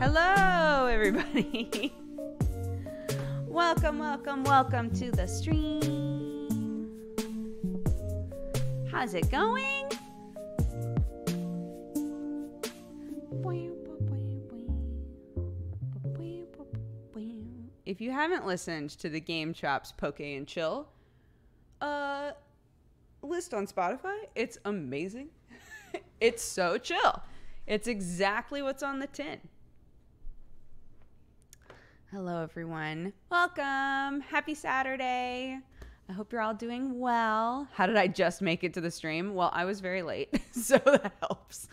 Hello, everybody. Welcome to the stream. How's it going? If you haven't listened to the Game Chops Poke and Chill list on Spotify, it's amazing. It's so chill. It's exactly what's on the tin. Hello, everyone. Welcome. Happy Saturday. I hope you're all doing well. How did I just make it to the stream? Well, I was very late, so that helps.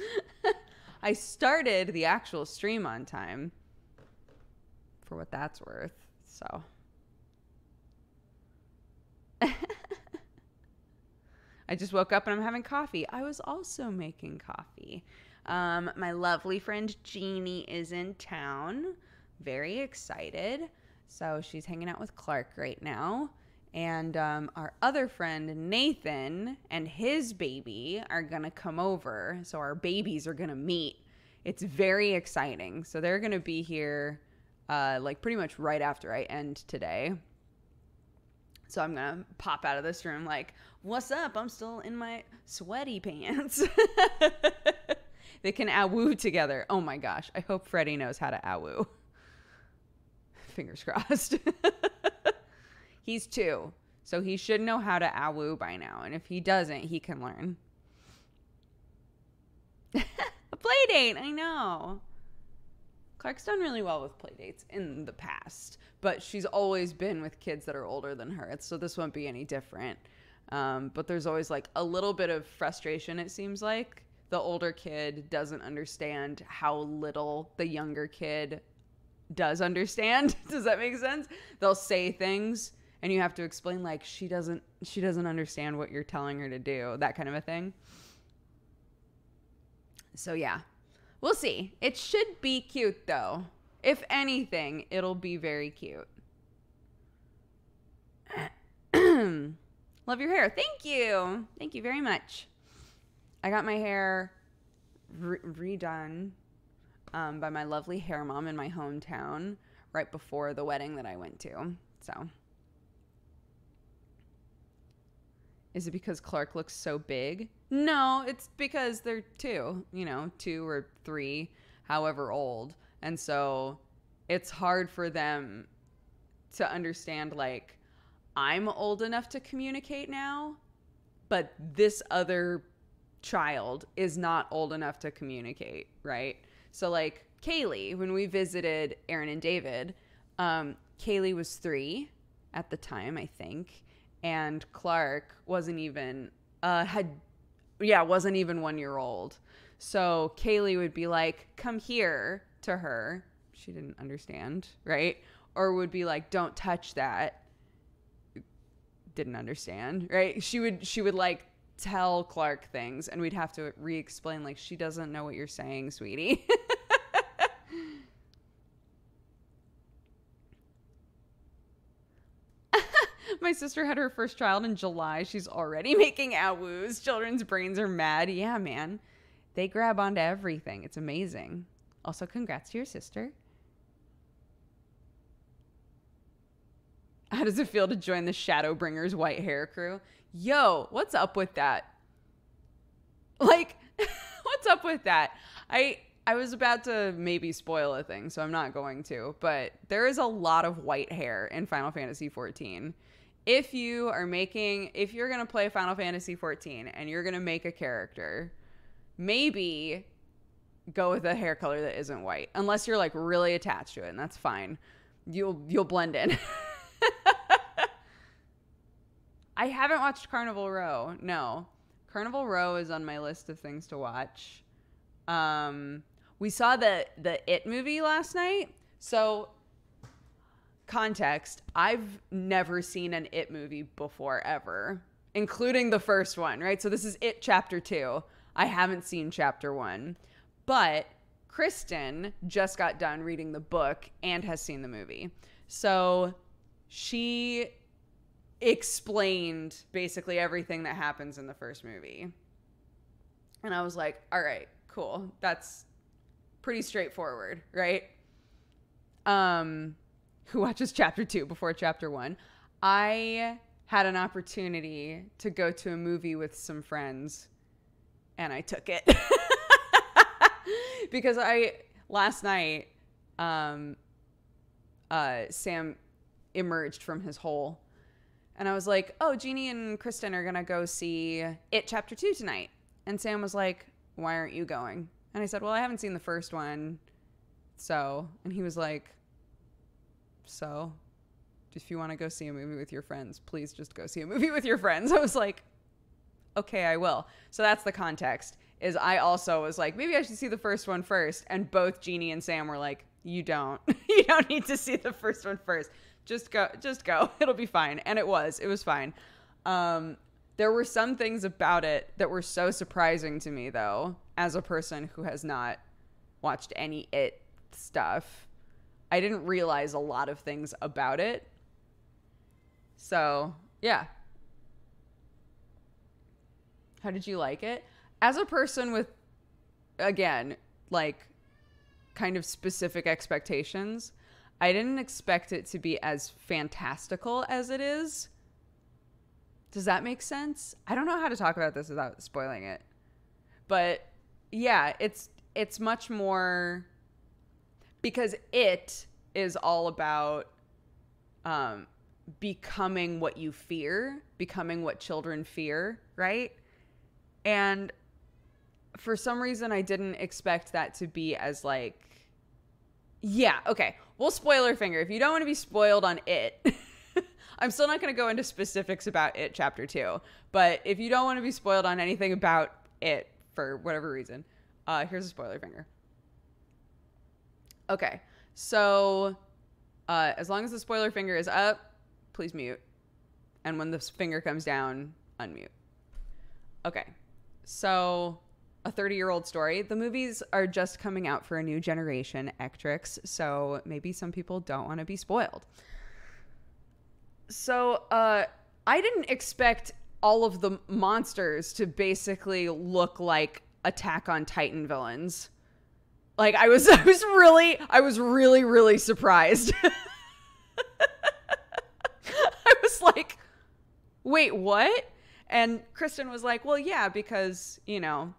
I started the actual stream on time, for what that's worth, so. I just woke up and I'm having coffee. I was also making coffee. My lovely friend Jeannie is in town. Very excited. So she's hanging out with Clark right now. And our other friend Nathan and his baby are going to come over. So our babies are going to meet. It's very exciting. So they're going to be here like pretty much right after I end today. So I'm going to pop out of this room like, what's up? I'm still in my sweaty pants. They can awoo together. Oh my gosh. I hope Freddie knows how to awoo. Fingers crossed. He's 2, so he should know how to awoo by now. And if he doesn't, he can learn. A play date, I know. Clark's done really well with play dates in the past, but she's always been with kids that are older than her, so this won't be any different. But there's always like a little bit of frustration, it seems like. The older kid doesn't understand how little the younger kid does understand. Does that make sense? They'll say things and you have to explain like she doesn't understand what you're telling her to do, that kind of a thing. So yeah, we'll see. It should be cute though. If anything, it'll be very cute. Love your hair. Thank you. Thank you very much. I got my hair redone by my lovely hair mom in my hometown right before the wedding that I went to. So, is it because Clark looks so big? No, it's because they're 2, 2 or 3, however old. And so it's hard for them to understand, like, I'm old enough to communicate now, but this other child is not old enough to communicate, right? So like Kaylee, when we visited Aaron and David, Kaylee was 3 at the time, I think. And Clark wasn't even, wasn't even 1 year old. So Kaylee would be like, come here to her. She didn't understand, right? Or would be like, don't touch that. Didn't understand, right? She would like tell Clark things and we'd have to re-explain like, she doesn't know what you're saying, sweetie. My sister had her first child in July. She's already making awoos. Children's brains are mad. Yeah, man. They grab onto everything. It's amazing. Also, congrats to your sister. How does it feel to join the Shadowbringers white hair crew? Yo, what's up with that? Like, what's up with that? I was about to maybe spoil a thing, so I'm not going to. But there is a lot of white hair in Final Fantasy XIV. If you're going to play Final Fantasy XIV and you're going to make a character, maybe go with a hair color that isn't white. Unless you're like really attached to it, and that's fine. You'll blend in. I haven't watched Carnival Row. No. Carnival Row is on my list of things to watch. We saw the It movie last night. So, context, I've never seen an It movie before ever, including the first one, right? So this is It Chapter 2. I haven't seen Chapter 1. But Kristen just got done reading the book and has seen the movie. So she explained basically everything that happens in the first movie. And I was like, all right, cool. That's pretty straightforward, right? who watches chapter 2 before chapter 1, I had an opportunity to go to a movie with some friends, and I took it. Because last night, Sam emerged from his hole, and I was like, oh, Jeannie and Kristen are gonna go see It Chapter 2 tonight. And Sam was like, why aren't you going? And I said, well, I haven't seen the first one, so. And he was like, so if you want to go see a movie with your friends, please just go see a movie with your friends. I was like, okay, I will. So that's the context, is I also was like, maybe I should see the first one first. And both Jeannie and Sam were like, you don't need to see the first one first. Just go. It'll be fine. And it was fine. There were some things about it that were so surprising to me, though, as a person who has not watched any It stuff. I didn't realize a lot of things about it. So, yeah. How did you like it? As a person with, again, like, kind of specific expectations, I didn't expect it to be as fantastical as it is. Does that make sense? I don't know how to talk about this without spoiling it. But, yeah, it's much more, because it is all about becoming what you fear, becoming what children fear, right? And for some reason, I didn't expect that to be as like, yeah, okay, we'll spoiler finger. If you don't want to be spoiled on It, I'm still not going to go into specifics about It Chapter 2, but if you don't want to be spoiled on anything about It for whatever reason, here's a spoiler finger. Okay, so as long as the spoiler finger is up, please mute. And when the finger comes down, unmute. Okay, so a 30-year-old story. The movies are just coming out for a new generation, Ectrix, so maybe some people don't want to be spoiled. So I didn't expect all of the monsters to basically look like Attack on Titan villains. Like, I was really surprised. I was like, wait, what? And Kristen was like, well, yeah, because, you know,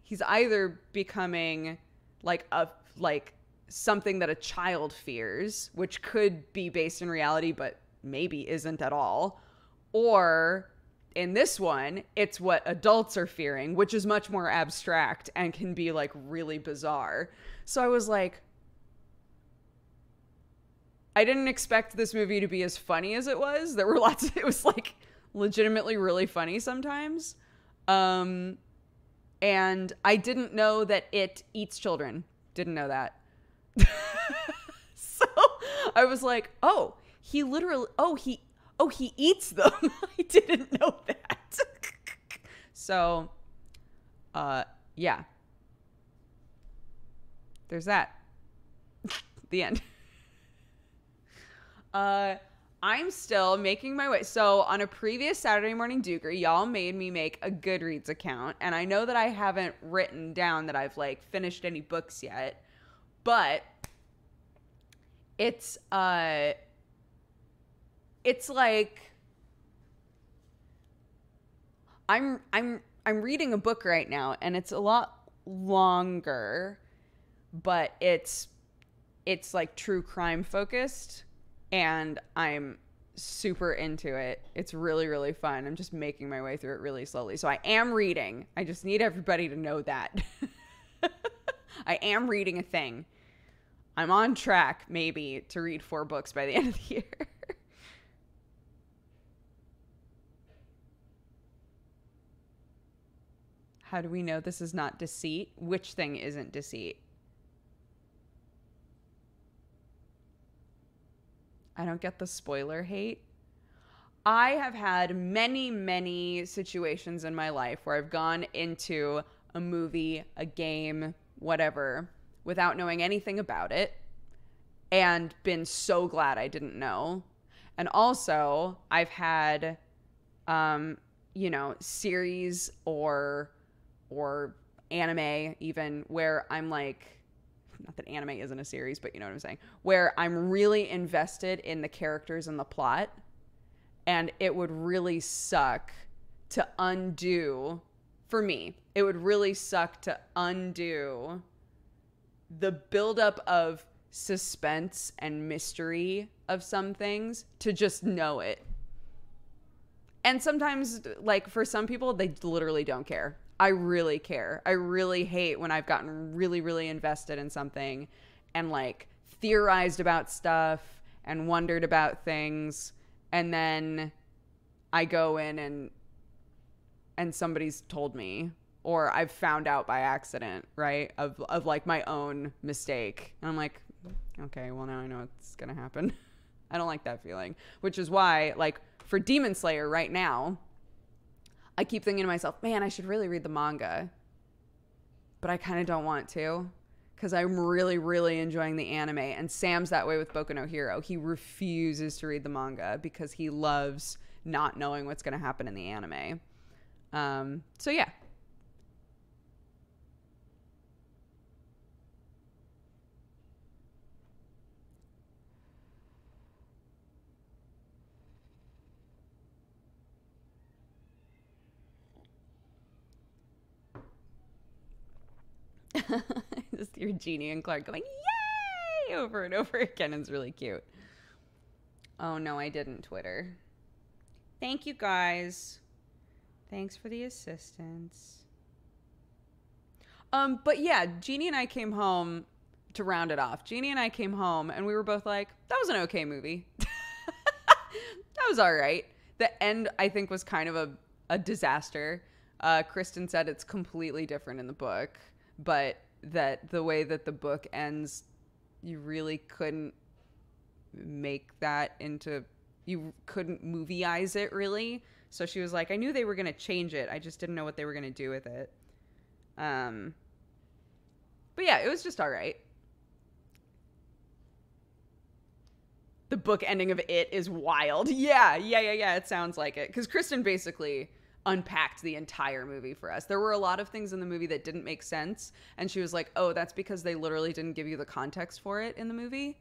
he's either becoming like something that a child fears, which could be based in reality, but maybe isn't at all. Or in this one, it's what adults are fearing, which is much more abstract and can be like really bizarre. So I was like, I didn't expect this movie to be as funny as it was. There were it was like legitimately really funny sometimes. And I didn't know that it eats children. Didn't know that. So I was like, oh, he eats them. I didn't know that. So, yeah. There's that. The end. I'm still making my way. So on a previous Saturday Morning Dooger, y'all made me make a Goodreads account. And I know that I haven't written down that I've like finished any books yet, but it's like, I'm reading a book right now, and it's a lot longer, but it's like true crime focused, and I'm super into it. It's really, really fun. I'm just making my way through it really slowly. So I am reading. I just need everybody to know that. I am reading a thing. I'm on track, maybe, to read 4 books by the end of the year. How do we know this is not deceit? Which thing isn't deceit? I don't get the spoiler hate. I have had many, many situations in my life where I've gone into a movie, a game, whatever, without knowing anything about it, and been so glad I didn't know. And also, I've had, series or anime even where I'm like, not that anime isn't a series, but you know what I'm saying, where I'm really invested in the characters and the plot, and it would really suck to undo, for me, it would really suck to undo the buildup of suspense and mystery of some things to just know it. And sometimes, like, for some people, they literally don't care. I really care. I really hate when I've gotten really, really invested in something and, like, theorized about stuff and wondered about things, and then I go in and somebody's told me, or I've found out by accident, right, of like my own mistake. And I'm like, okay, well, now I know it's going to happen. I don't like that feeling, which is why, like, for Demon Slayer right now, I keep thinking to myself, man, I should really read the manga. But I kind of don't want to, because I'm really, really enjoying the anime. And Sam's that way with Boku no Hero. He refuses to read the manga because he loves not knowing what's going to happen in the anime. So yeah. Just hear Jeannie and Clark going, yay, over and over again. It's really cute. Oh, no, I didn't Twitter. Thank you, guys. Thanks for the assistance. But yeah, Jeannie and I came home to round it off. Jeannie and I came home and we were both like, that was an okay movie. That was all right. The end, I think, was kind of a disaster. Kristen said it's completely different in the book, but that the way that the book ends, you really couldn't make that into, you couldn't movie-ize it really. So she was like, I knew they were going to change it. I just didn't know what they were going to do with it. But yeah, it was just all right. The book ending of It is wild. Yeah. It sounds like it. Because Kristen basically unpacked the entire movie for us. There were a lot of things in the movie that didn't make sense. And she was like, oh, that's because they literally didn't give you the context for it in the movie.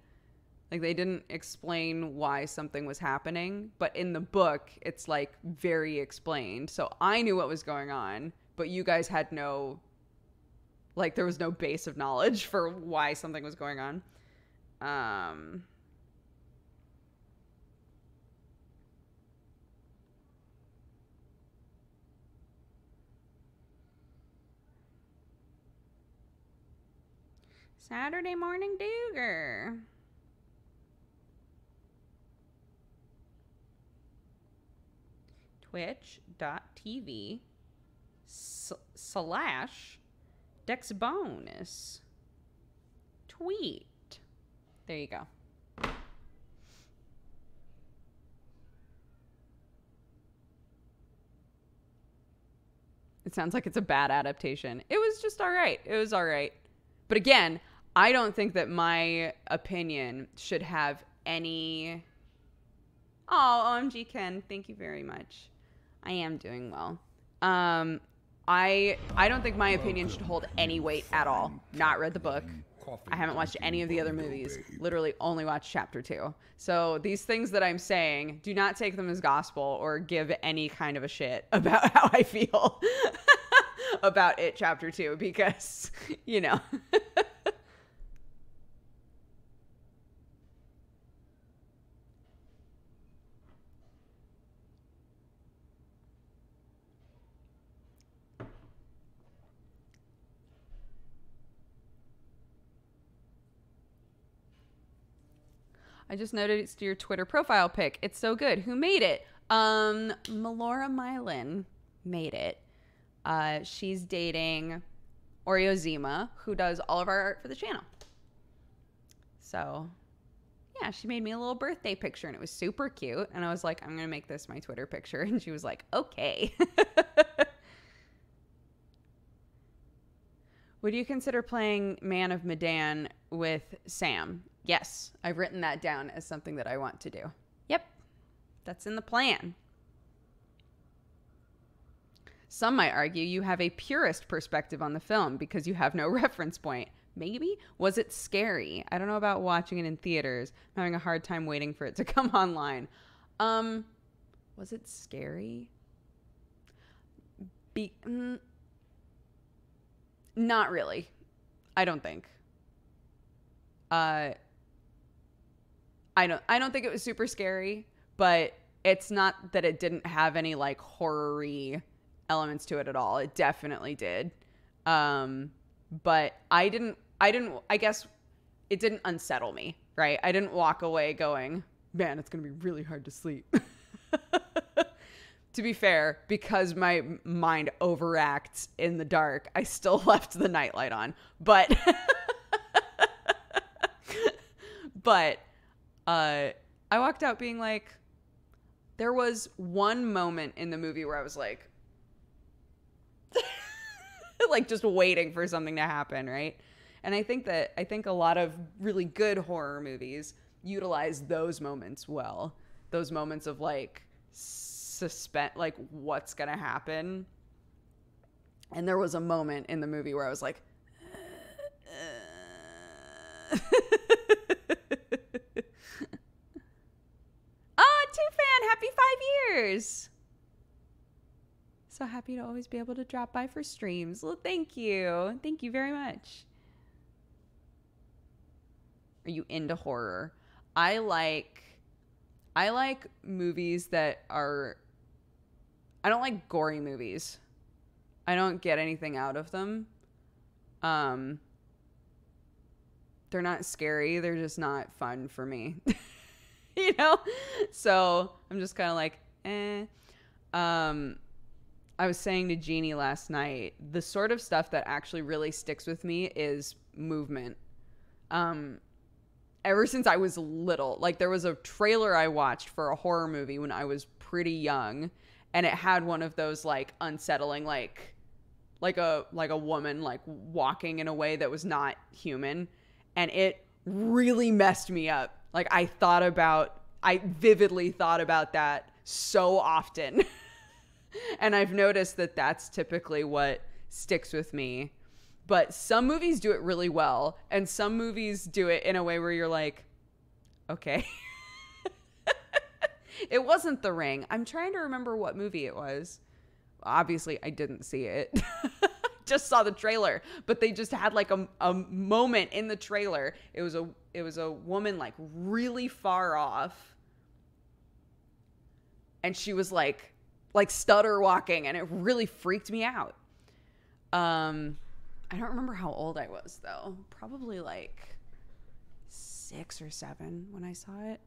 Like, they didn't explain why something was happening. But in the book, it's, like, very explained. So I knew what was going on. But you guys had no, like, there was no base of knowledge for why something was going on. Saturday morning Dooger. Twitch.tv / Dexbonus. Tweet. There you go. It sounds like it's a bad adaptation. It was just all right. It was all right. But again, I don't think that my opinion should have any... Oh, OMG Ken, thank you very much. I am doing well. I don't think my opinion should hold any weight at all. Not read the book. I haven't watched any of the other movies. Literally only watched chapter 2. So these things that I'm saying, do not take them as gospel or give any kind of a shit about how I feel about it chapter 2, because, you know. I just noticed your Twitter profile pic. It's so good. Who made it? Melora Mylan made it. She's dating Oriozima, who does all of our art for the channel. So, yeah, she made me a little birthday picture, and it was super cute. And I was like, I'm going to make this my Twitter picture. And she was like, okay. Would you consider playing Man of Medan with Sam? Yes, I've written that down as something that I want to do. Yep, that's in the plan. Some might argue you have a purist perspective on the film because you have no reference point. Maybe. Was it scary? I don't know about watching it in theaters. I'm having a hard time waiting for it to come online. Was it scary? Not really. I don't think. I don't think it was super scary, but it's not that it didn't have any like horror-y elements to it at all. It definitely did. But I guess it didn't unsettle me, right? I didn't walk away going, man, it's going to be really hard to sleep. To be fair, because my mind overacts in the dark, I still left the nightlight on. But I walked out being like, there was one moment in the movie where I was like, like just waiting for something to happen, right? And I think a lot of really good horror movies utilize those moments well. Those moments of like suspense, like what's gonna happen. And there was a moment in the movie where I was like, oh, Two-Fan, happy 5 years. So happy to always be able to drop by for streams. Well, thank you. Thank you very much. Are you into horror? I like movies that are... I don't like gory movies. I don't get anything out of them. They're not scary. They're just not fun for me. You know? So I'm just kind of like, eh. I was saying to Jeannie last night, the sort of stuff that actually really sticks with me is movement. Ever since I was little, like there was a trailer I watched for a horror movie when I was pretty young, and it had one of those like unsettling, like a woman like walking in a way that was not human, and it really messed me up. Like I vividly thought about that so often. And I've noticed that that's typically what sticks with me. But some movies do it really well, and some movies do it in a way where you're like, okay. It wasn't The Ring. I'm trying to remember what movie it was. Obviously, I didn't see it. Just saw the trailer, but they just had like a moment in the trailer. It was a woman like really far off, and she was like stutter walking, and it really freaked me out. I don't remember how old I was though. Probably like 6 or 7 when I saw it.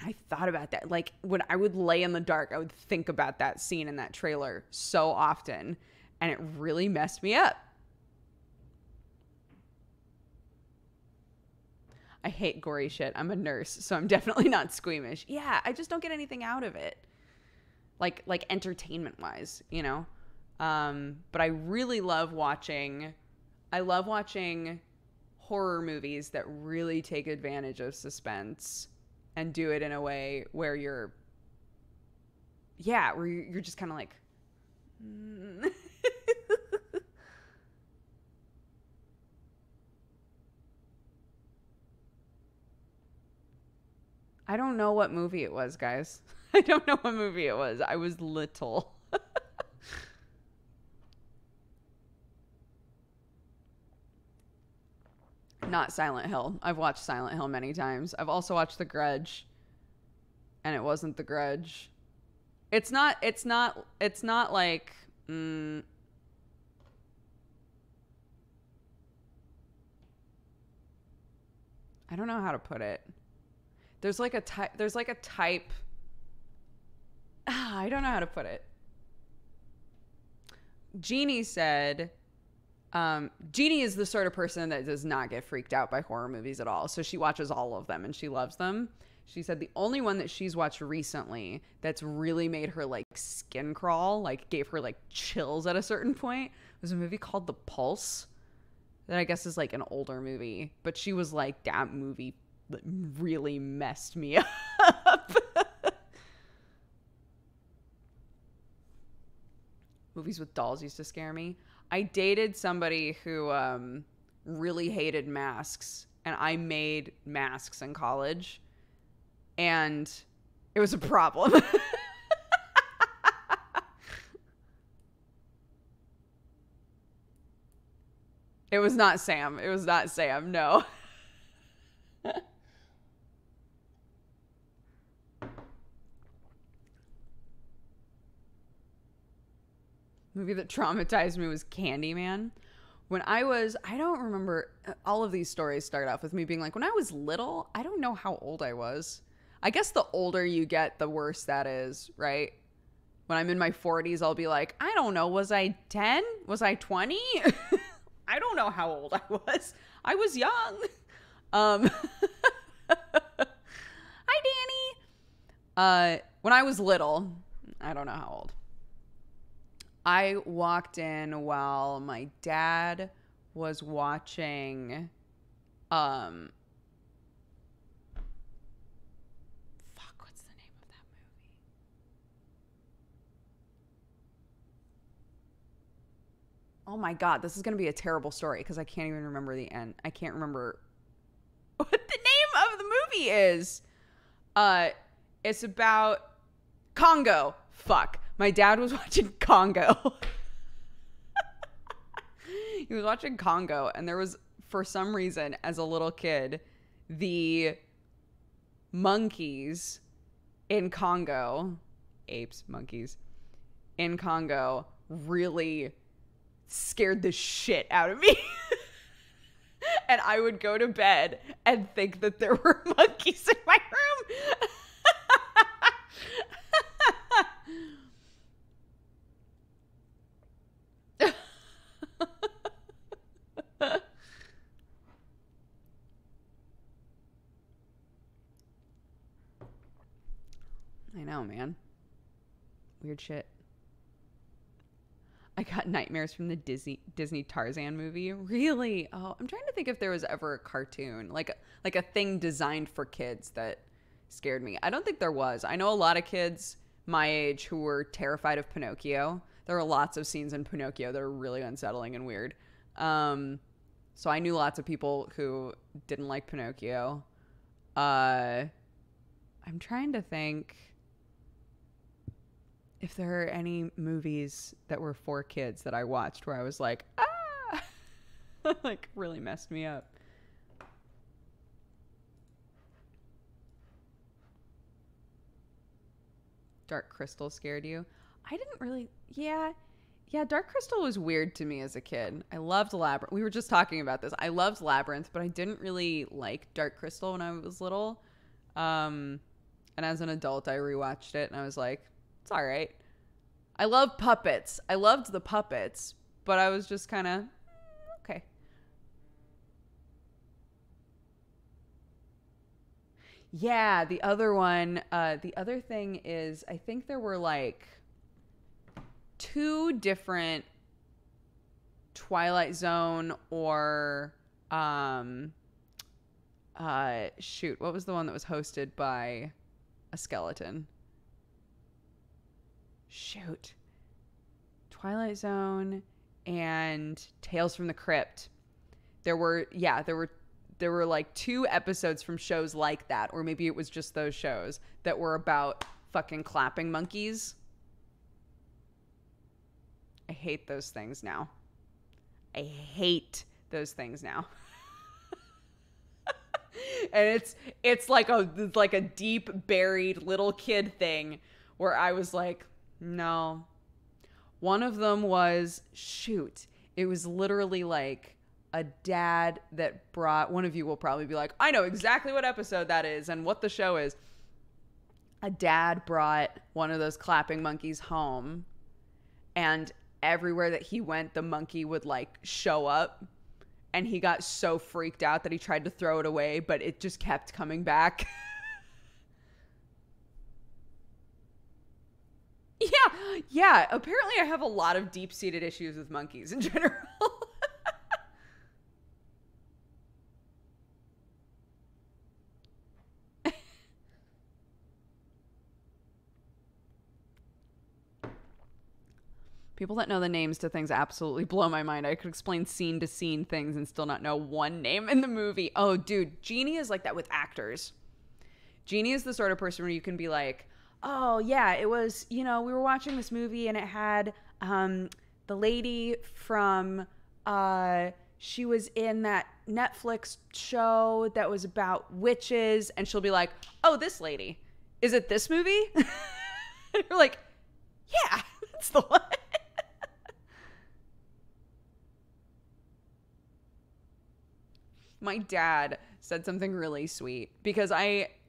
And I thought about that. Like when I would lay in the dark, I would think about that scene in that trailer so often, and it really messed me up. I hate gory shit. I'm a nurse, so I'm definitely not squeamish. Yeah, I just don't get anything out of it. Like entertainment wise, you know? But I really love watching horror movies that really take advantage of suspense and do it in a way where you're just kind of like, I don't know what movie it was, guys. I don't know what movie it was. I was little. Not Silent Hill. I've watched Silent Hill many times. I've also watched The Grudge, and it wasn't The Grudge. It's not like, I don't know how to put it. There's like a type. I don't know how to put it. Jeannie said, Jeannie is the sort of person that does not get freaked out by horror movies at all. So she watches all of them and she loves them. She said the only one that she's watched recently that's really made her like skin crawl, like gave her like chills at a certain point, was a movie called The Pulse. That I guess is like an older movie. But she was like, that movie really messed me up. Movies with dolls used to scare me. I dated somebody who really hated masks, and I made masks in college, and it was a problem. It was not Sam. It was not Sam. No. Movie that traumatized me was Candyman. When I don't remember, all of these stories start off with me being like, when I was little, I don't know how old I was. I guess the older you get, the worse that is, right? When I'm in my 40s, I'll be like, I don't know, was I 10? Was I 20? I don't know how old I was. I was young. Hi, Danny. When I was little, I don't know how old. I walked in while my dad was watching fuck, what's the name of that movie? Oh my God, this is going to be a terrible story because I can't even remember the end. I can't remember what the name of the movie is. It's about Congo. Fuck. My dad was watching Congo. He was watching Congo, and there was, for some reason, as a little kid, the monkeys in Congo, apes, monkeys, in Congo, really scared the shit out of me. And I would go to bed and think that there were monkeys in my room. I know, man. Weird shit. I got nightmares from the Disney Tarzan movie. Really? Oh, I'm trying to think if there was ever a cartoon, like a thing designed for kids that scared me. I don't think there was. I know a lot of kids my age who were terrified of Pinocchio. There are lots of scenes in Pinocchio that are really unsettling and weird. So I knew lots of people who didn't like Pinocchio. I'm trying to think if there are any movies that were for kids that I watched where I was like, ah, like really messed me up. Dark Crystal scared you? I didn't really, yeah, Dark Crystal was weird to me as a kid. I loved Labyrinth. We were just talking about this. I loved Labyrinth, but I didn't really like Dark Crystal when I was little. And as an adult, I rewatched it and I was like, it's all right. I love puppets. I loved the puppets, but I was just kind of, okay. Yeah, the other one, the other thing is, I think there were like 2 different Twilight Zone or, shoot, what was the one that was hosted by a skeleton? Shoot. Twilight Zone and Tales from the Crypt. There were like 2 episodes from shows like that, or maybe it was just those shows that were about fucking clapping monkeys. I hate those things now. I hate those things now. And it's like a deep buried little kid thing where I was like, no. One of them was, shoot, it was literally like a dad that brought, one of you will probably be like, I know exactly what episode that is and what the show is. A dad brought one of those clapping monkeys home, and everywhere that he went, the monkey would like show up, and he got so freaked out that he tried to throw it away, but it just kept coming back. Yeah. Apparently I have a lot of deep-seated issues with monkeys in general. People that know the names to things absolutely blow my mind. I could explain scene to scene things and still not know one name in the movie. Oh, dude, Jeannie is like that with actors. Jeannie is the sort of person where you can be like, oh, yeah, it was, we were watching this movie and it had the lady from, she was in that Netflix show that was about witches. And she'll be like, oh, this lady. Is it this movie? And you're like, yeah, that's the one. My dad said something really sweet because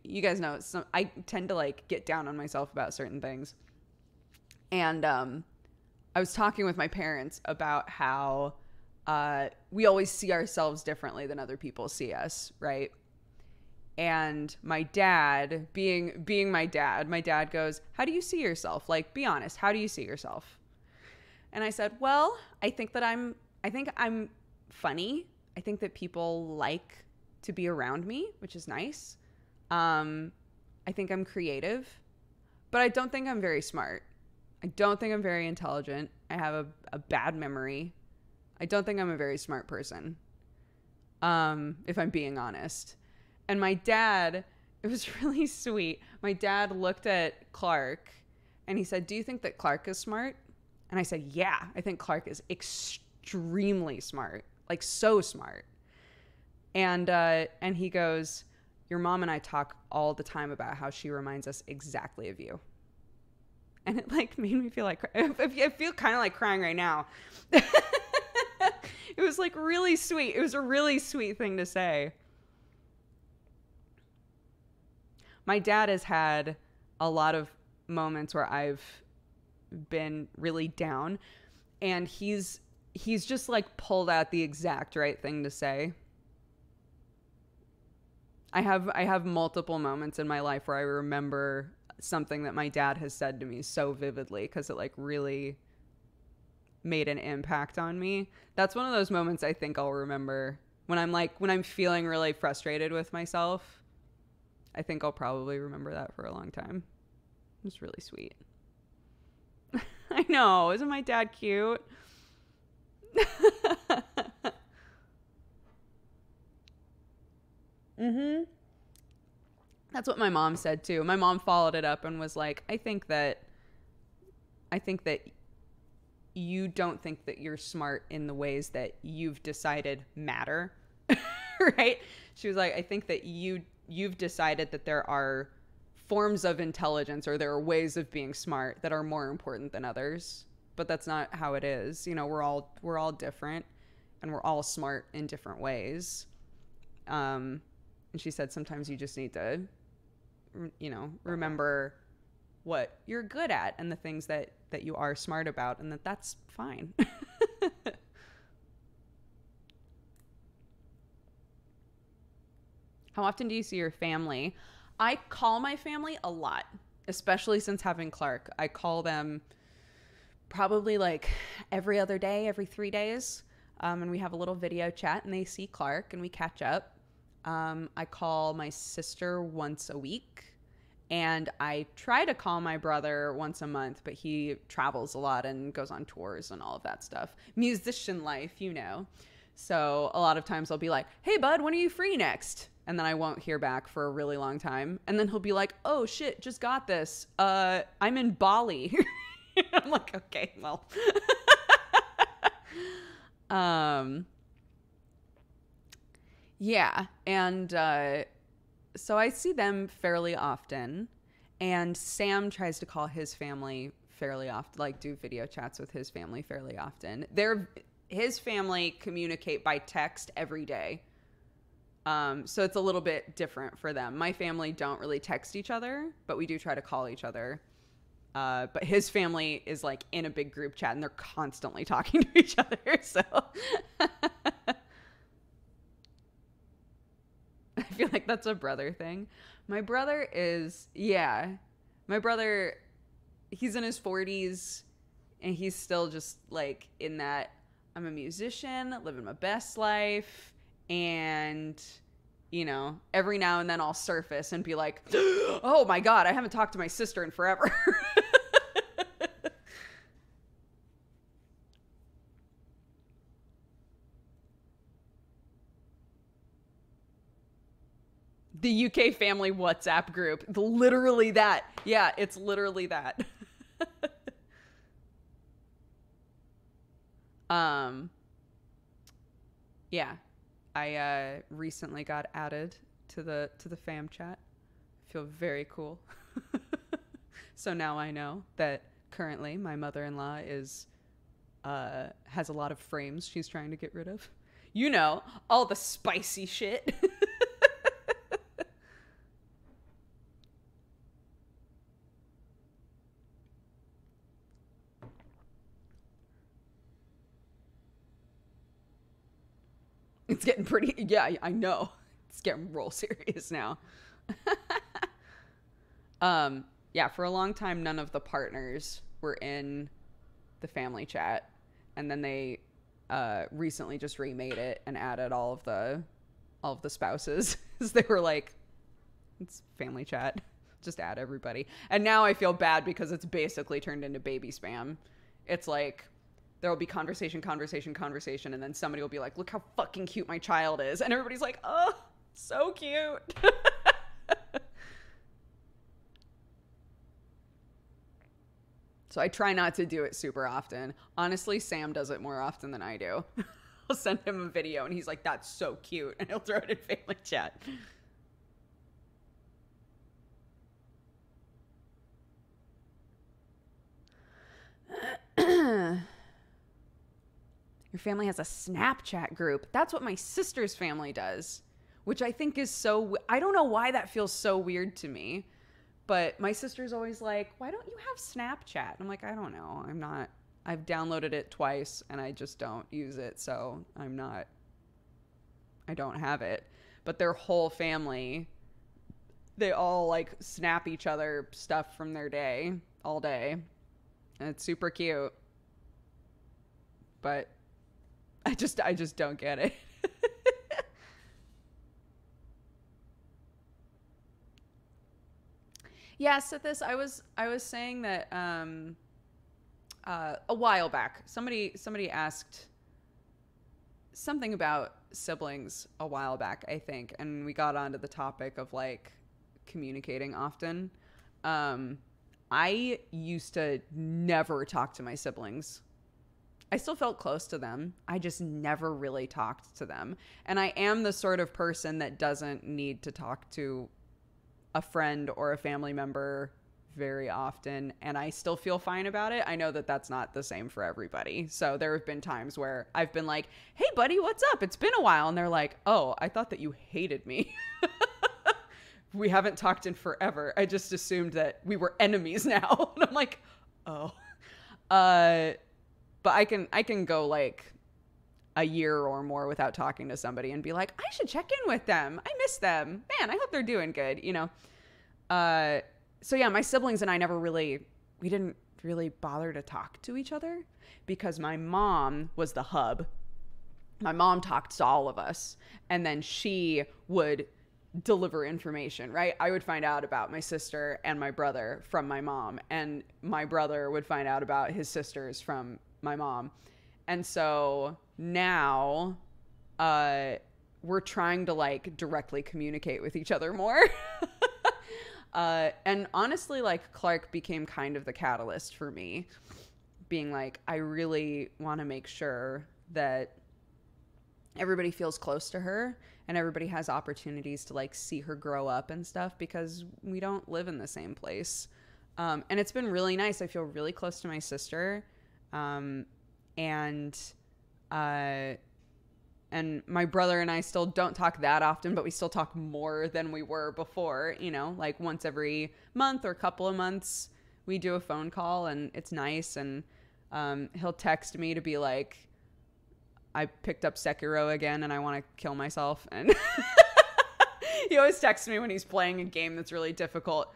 you guys know, I tend to like get down on myself about certain things. And I was talking with my parents about how we always see ourselves differently than other people see us, right? And my dad, being my dad goes, how do you see yourself? Like, be honest, how do you see yourself? And I said, well, I think I'm funny. I think that people like to be around me, which is nice. I think I'm creative, but I don't think I'm very smart. I don't think I'm very intelligent. I have a bad memory. I don't think I'm a very smart person, if I'm being honest. And my dad, it was really sweet. My dad looked at Clark and he said, do you think that Clark is smart? And I said, yeah, I think Clark is extremely smart. Like so smart. And he goes, your mom and I talk all the time about how she reminds us exactly of you. And it like made me feel like, I feel kind of like crying right now. It was like really sweet. It was a really sweet thing to say. My dad has had a lot of moments where I've been really down, and he's just like pulled out the exact right thing to say. I have multiple moments in my life where I remember something that my dad has said to me so vividly because it like really made an impact on me. That's one of those moments I think I'll remember when I'm feeling really frustrated with myself. I think I'll probably remember that for a long time. It was really sweet. I know. Isn't my dad cute? Mm-hmm. That's what my mom said too. My mom followed it up and was like, I think that you don't think that you're smart in the ways that you've decided matter. Right? She was like, I think that you've decided that there are forms of intelligence or there are ways of being smart that are more important than others, but that's not how it is. We're all different and we're all smart in different ways. And she said sometimes you just need to remember what you're good at and the things that you are smart about, and that's fine. How often do you see your family? I call my family a lot, especially since having Clark. I call them probably like every other day, every 3 days. And we have a little video chat and they see Clark and we catch up. I call my sister once a week, and I try to call my brother once a month, but he travels a lot and goes on tours and all of that stuff. Musician life, So a lot of times I'll be like, hey bud, when are you free next? And then I won't hear back for a really long time. And then he'll be like, oh shit, just got this. I'm in Bali. I'm like, okay, well. Yeah. And so I see them fairly often. And Sam tries to call his family fairly often, like do video chats with his family fairly often. His family communicate by text every day. So it's a little bit different for them. My family don't really text each other, but we do try to call each other. But his family is like in a big group chat and they're constantly talking to each other. So I feel like that's a brother thing. My brother, he's in his 40s and he's still just like in that, I'm a musician, living my best life. And, every now and then I'll surface and be like, oh my God, I haven't talked to my sister in forever. The UK family WhatsApp group. Literally that. Yeah, it's literally that. Yeah. I recently got added to the fam chat. I feel very cool. So now I know that currently my mother-in-law is has a lot of frames she's trying to get rid of. You know, all the spicy shit. It's getting pretty, yeah, I know. It's getting real serious now. Yeah, for a long time, none of the partners were in the family chat. And then they recently just remade it and added all of the spouses. Because they were like, it's family chat. Just add everybody. And now I feel bad because it's basically turned into baby spam. It's like, there will be conversation, and then somebody will be like, look how fucking cute my child is. And everybody's like, oh, so cute. So I try not to do it super often. Honestly, Sam does it more often than I do. I'll send him a video and he's like, that's so cute. And he'll throw it in family chat. Your family has a Snapchat group. That's what my sister's family does, which I think is so... I don't know why that feels so weird to me, but my sister's always like, why don't you have Snapchat? And I'm like, I don't know. I'm not... I've downloaded it twice and I just don't use it, so I'm not... I don't have it. But their whole family, they all like snap each other stuff from their day all day. And it's super cute. But I just don't get it. Yeah, Sithis, I was saying that a while back, somebody asked something about siblings a while back, I think, and we got onto the topic of like communicating often. I used to never talk to my siblings. I still felt close to them. I just never really talked to them. And I am the sort of person that doesn't need to talk to a friend or a family member very often. And I still feel fine about it. I know that that's not the same for everybody. So there have been times where I've been like, hey, buddy, what's up? It's been a while. And they're like, oh, I thought that you hated me. We haven't talked in forever. I just assumed that we were enemies now. And I'm like, oh. But I can go like a year or more without talking to somebody and be like, I should check in with them. I miss them. Man, I hope they're doing good, you know? So yeah, my siblings and I we didn't really bother to talk to each other because my mom was the hub. My mom talked to all of us and then she would deliver information, right? I would find out about my sister and my brother from my mom, and my brother would find out about his sisters from my mom. And so now we're trying to like directly communicate with each other more. And honestly, like Clark became kind of the catalyst for me being like, I really want to make sure that everybody feels close to her and everybody has opportunities to like see her grow up and stuff because we don't live in the same place. And it's been really nice. I feel really close to my sister. And my brother and I still don't talk that often, but we still talk more than we were before, you know, like once every month or couple of months we do a phone call and it's nice. And, he'll text me to be like, I picked up Sekiro again and I want to kill myself. And he always texts me when he's playing a game that's really difficult.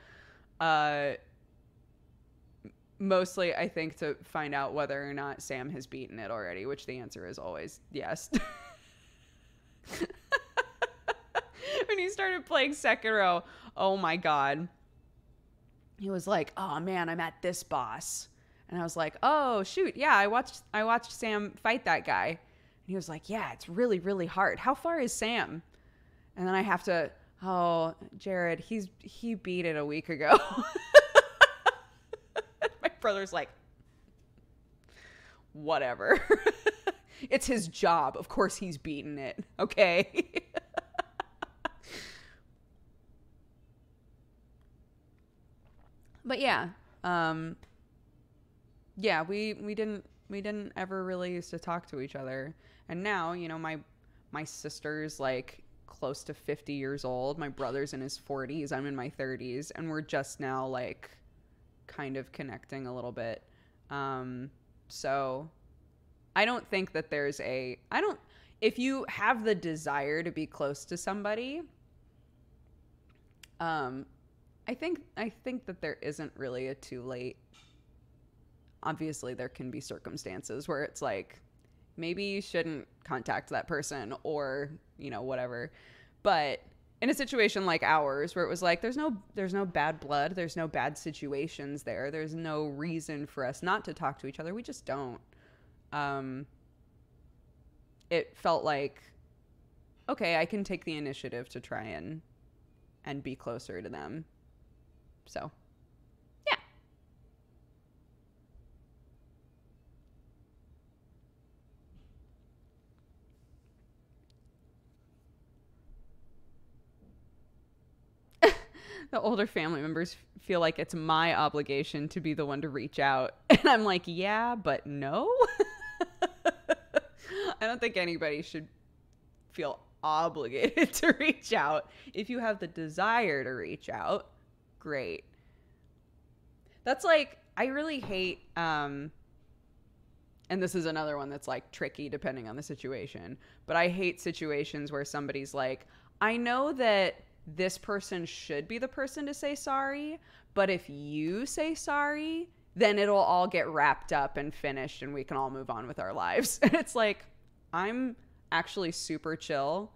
Mostly, I think, to find out whether or not Sam has beaten it already, which the answer is always yes. When he started playing Sekiro, oh my God. He was like, oh man, I'm at this boss. And I was like, oh shoot, yeah, I watched Sam fight that guy. And he was like, yeah, it's really, really hard. How far is Sam? And then I have to, Oh, Jared, he beat it a week ago. My brother's like, whatever. It's his job. Of course he's beaten it. Okay. But yeah, yeah, we didn't ever really used to talk to each other. And now, my sister's like close to 50 years old. My brother's in his 40s. I'm in my 30s, and we're just now like kind of connecting a little bit. So I don't think that if you have the desire to be close to somebody, I think that there isn't really a too late. Obviously, there can be circumstances where it's like, maybe you shouldn't contact that person or, whatever. But in a situation like ours, where it was like, there's no bad blood, there's no bad situations there, there's no reason for us not to talk to each other. We just don't. It felt like, okay, I can take the initiative to try and be closer to them. So, yeah. The older family members feel like it's my obligation to be the one to reach out. And I'm like, yeah, but no. I don't think anybody should feel obligated to reach out. If you have the desire to reach out, great. That's like, I really hate, and this is another one that's like tricky depending on the situation, but I hate situations where somebody's like, I know that this person should be the person to say sorry, but if you say sorry, then it'll all get wrapped up and finished and we can all move on with our lives. And it's like, I'm actually super chill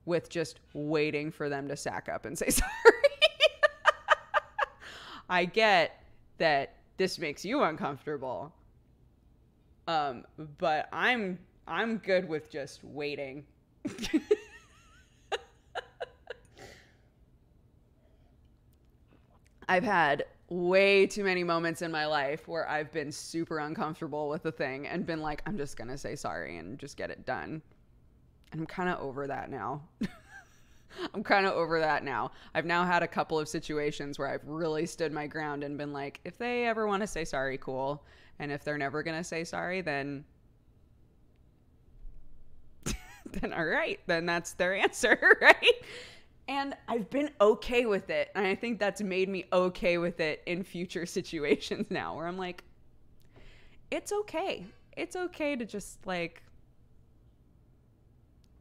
with just waiting for them to sack up and say sorry. I get that this makes you uncomfortable. But I'm good with just waiting. I've had way too many moments in my life where I've been super uncomfortable with a thing and been like, I'm just going to say sorry and just get it done. And I'm kind of over that now. I've now had a couple of situations where I've really stood my ground and been like, if they ever want to say sorry, cool. And if they're never going to say sorry, then all right, then that's their answer, right? And I've been okay with it. And I think that's made me okay with it in future situations now where I'm like, it's okay. It's okay to just like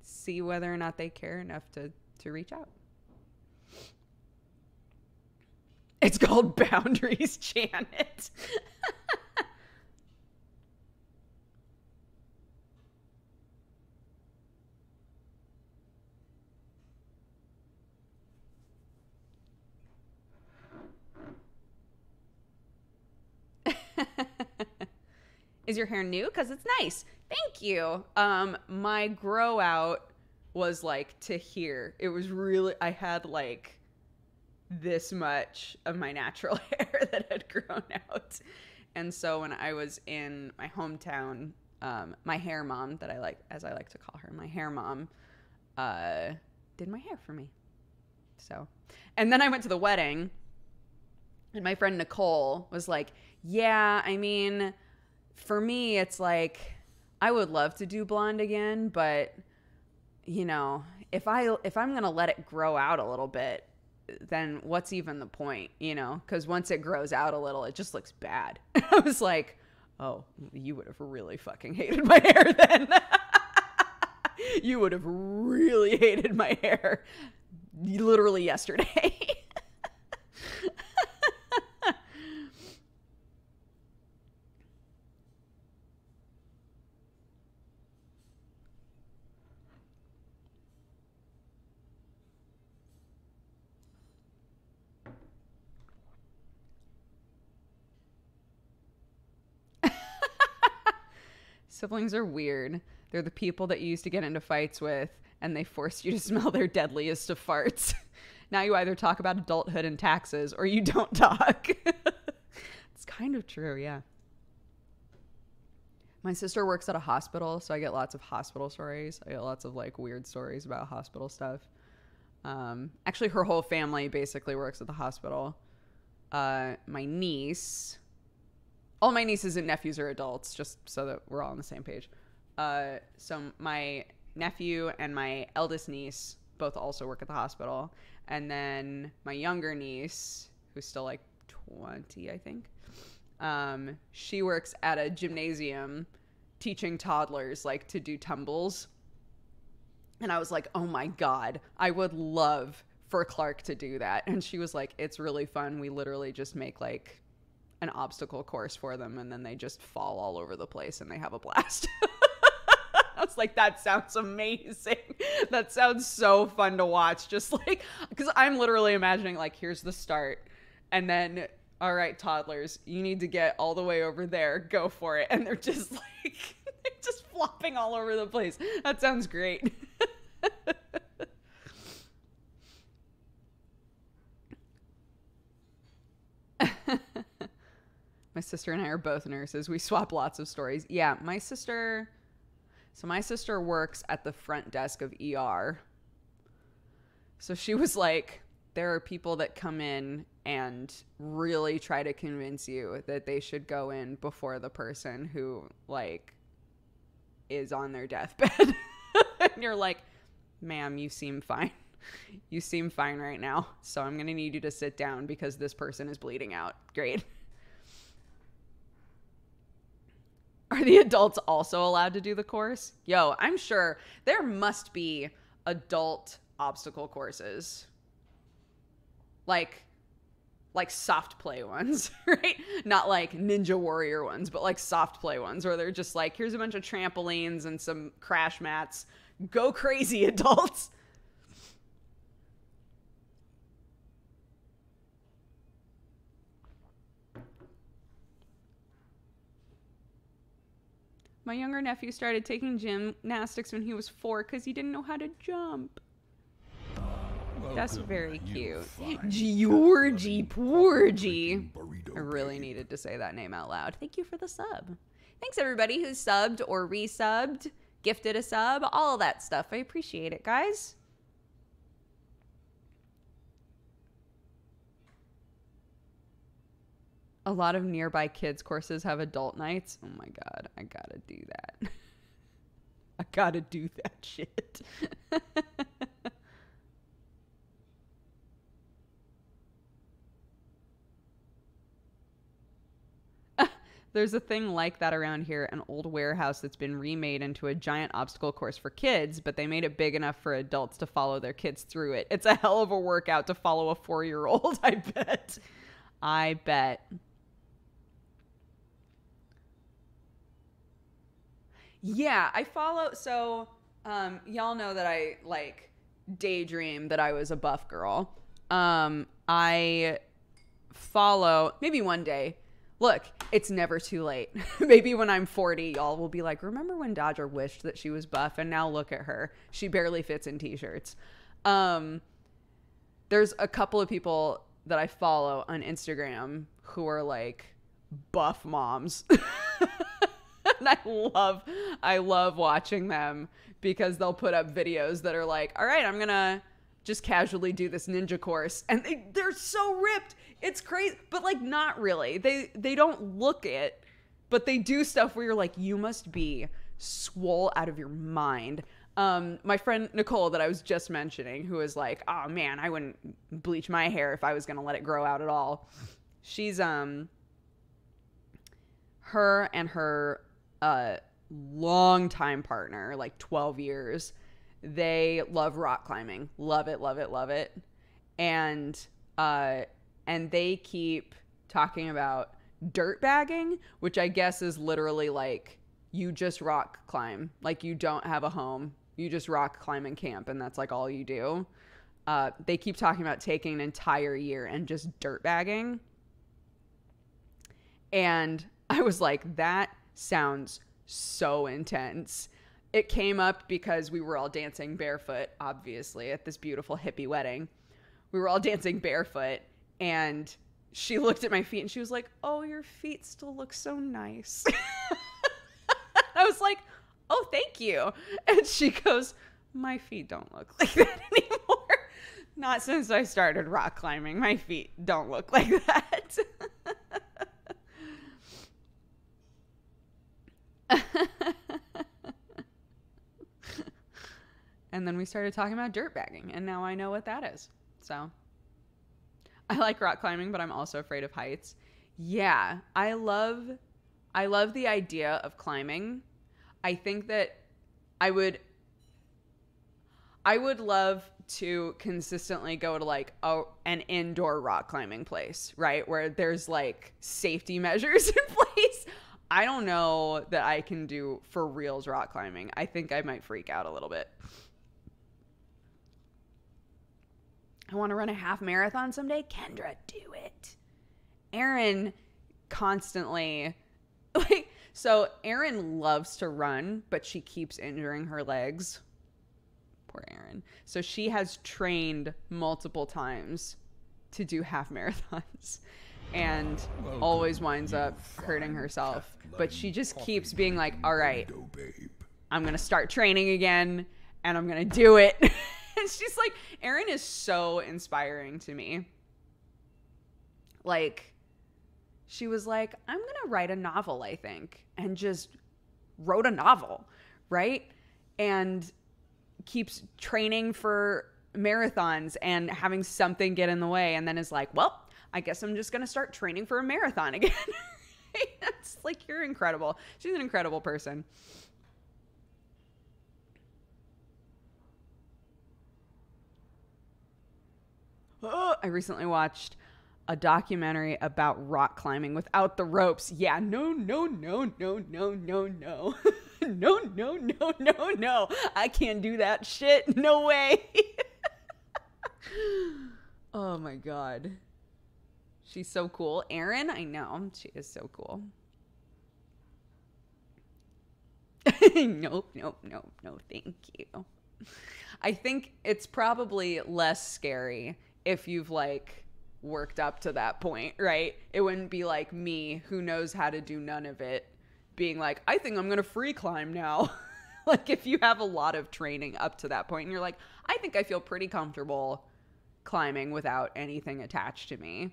see whether or not they care enough to reach out. It's called boundaries, Janet. Is your hair new? Because it's nice. Thank you. My grow out was like to here. It was really, I had like this much of my natural hair that had grown out. And so when I was in my hometown, my hair mom, that I like, as I like to call her, my hair mom, did my hair for me. So, and then I went to the wedding and my friend Nicole was like, yeah, I mean, for me, it's like, I would love to do blonde again, but you know, if I'm going to let it grow out a little bit, then what's even the point, you know? Because once it grows out a little, it just looks bad. I was like, oh, you would have really fucking hated my hair then. You would have really hated my hair literally yesterday. Siblings are weird. They're the people that you used to get into fights with, and they force you to smell their deadliest of farts. Now you either talk about adulthood and taxes or you don't talk. It's kind of true, yeah. My sister works at a hospital, so I get lots of hospital stories. I get lots of like weird stories about hospital stuff. Actually, her whole family basically works at the hospital. My niece, all my nieces and nephews are adults, just so that we're all on the same page. So my nephew and my eldest niece both also work at the hospital. And then my younger niece, who's still like 20, I think, she works at a gymnasium teaching toddlers like to do tumbles. And I was like, oh my God, I would love for Clark to do that. And she was like, it's really fun. We literally just make like an obstacle course for them, and then they just fall all over the place and they have a blast. I was like, that sounds amazing. That sounds so fun to watch. Just like, because I'm literally imagining like, here's the start. And then, all right, toddlers, you need to get all the way over there. Go for it. And they're just like, they're just flopping all over the place. That sounds great. My sister and I are both nurses. We swap lots of stories. Yeah, my sister works at the front desk of ER. So she was like, there are people that come in and really try to convince you that they should go in before the person who like is on their deathbed. And you're like, ma'am, you seem fine. You seem fine right now. So I'm going to need you to sit down because this person is bleeding out. Great. Are the adults also allowed to do the course? Yo, I'm sure there must be adult obstacle courses. Like soft play ones, right? Not like Ninja Warrior ones, but like soft play ones where they're just like, here's a bunch of trampolines and some crash mats. Go crazy, adults. My younger nephew started taking gymnastics when he was 4 because he didn't know how to jump. That's very cute. Georgie Porgy. I really needed to say that name out loud. Thank you for the sub. Thanks everybody who's subbed or resubbed, gifted a sub, all of that stuff. I appreciate it, guys. A lot of nearby kids courses have adult nights. Oh my God, I gotta do that. I gotta do that shit. There's a thing like that around here, an old warehouse that's been remade into a giant obstacle course for kids, but they made it big enough for adults to follow their kids through it. It's a hell of a workout to follow a 4-year-old, I bet. I bet. Yeah, I follow. So, y'all know that I like daydream that I was a buff girl. I follow, maybe one day. Look, it's never too late. Maybe when I'm 40, y'all will be like, remember when Dodger wished that she was buff? And now look at her. She barely fits in t-shirts. There's a couple of people that I follow on Instagram who are like buff moms. And I love watching them because they'll put up videos that are like, all right, I'm going to just casually do this ninja course. And they're so ripped. It's crazy. But like, not really. They don't look it, but they do stuff where you're like, you must be swole out of your mind. My friend Nicole that I was just mentioning, who is like, oh man, I wouldn't bleach my hair if I was going to let it grow out at all. She's, her and her, longtime partner, like 12 years, they love rock climbing. Love it, love it, love it. And they keep talking about dirt bagging, which I guess is literally like you just rock climb. Like you don't have a home. You just rock climb and camp, and that's like all you do. They keep talking about taking an entire year and just dirt bagging. And I was like, that sounds so intense. It came up because we were all dancing barefoot, obviously, at this beautiful hippie wedding. we were all dancing barefoot, and she looked at my feet and she was like, "Oh, your feet still look so nice." I was like, "Oh, thank you." And she goes, "My feet don't look like that anymore. Not since I started rock climbing. My feet don't look like that." And then we started talking about dirt bagging, and now I know what that is. So I like rock climbing, but I'm also afraid of heights. Yeah, I love the idea of climbing. I think that I would love to consistently go to like an indoor rock climbing place, right? Where there's like safety measures in place. I don't know that I can do for reals rock climbing. I think I might freak out a little bit. I want to run a half marathon someday. Kendra, do it. Erin constantly, like, so Erin loves to run, but she keeps injuring her legs. Poor Erin. So she has trained multiple times to do half marathons and always winds up hurting herself. But she just keeps being like, all right, I'm going to start training again and I'm going to do it. And she's like, Erin is so inspiring to me. Like, she was like, I'm going to write a novel, I think. And just wrote a novel, right? And keeps training for marathons and having something get in the way. And then is like, well, I guess I'm just going to start training for a marathon again. It's like, you're incredible. She's an incredible person. I recently watched a documentary about rock climbing without the ropes. Yeah, no. No. I can't do that shit. No way. Oh my God. She's so cool. Erin, I know. She is so cool. Nope. No, thank you. I think it's probably less scary if you've like worked up to that point, right? It wouldn't be like me, who knows how to do none of it, being like, I think I'm going to free climb now. Like, if you have a lot of training up to that point and you're like, I think I feel pretty comfortable climbing without anything attached to me,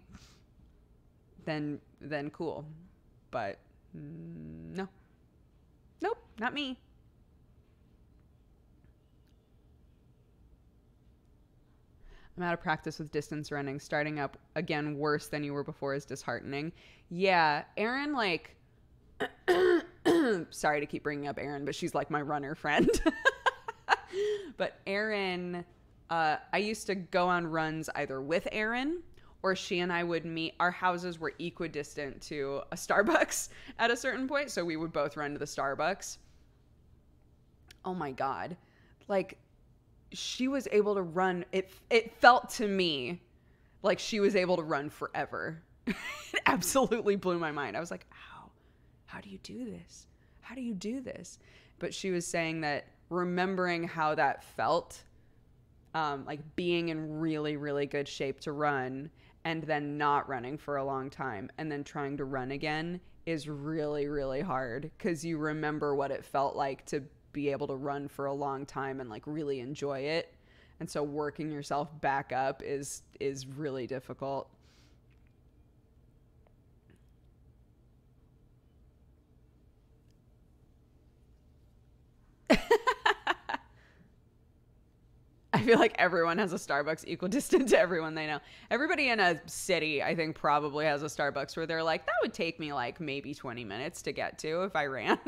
then cool. But no. Nope, not me. I'm out of practice with distance running. Starting up again worse than you were before is disheartening. Yeah, Erin, like, sorry to keep bringing up Erin, but she's like my runner friend. But Erin, I used to go on runs either with Erin or she and I would meet. Our houses were equidistant to a Starbucks at a certain point, so we would both run to the Starbucks. Oh my God. Like, she was able to run. It felt to me like she was able to run forever. It absolutely blew my mind. I was like, how do you do this? How do you do this? But she was saying that remembering how that felt, like being in really, really good shape to run and then not running for a long time and then trying to run again is really, really hard because you remember what it felt like to be able to run for a long time and like really enjoy it. And so working yourself back up is really difficult. I feel like everyone has a Starbucks equidistant to everyone they know. Everybody in a city, I think, probably has a Starbucks where they're like, that would take me like maybe 20 minutes to get to if I ran.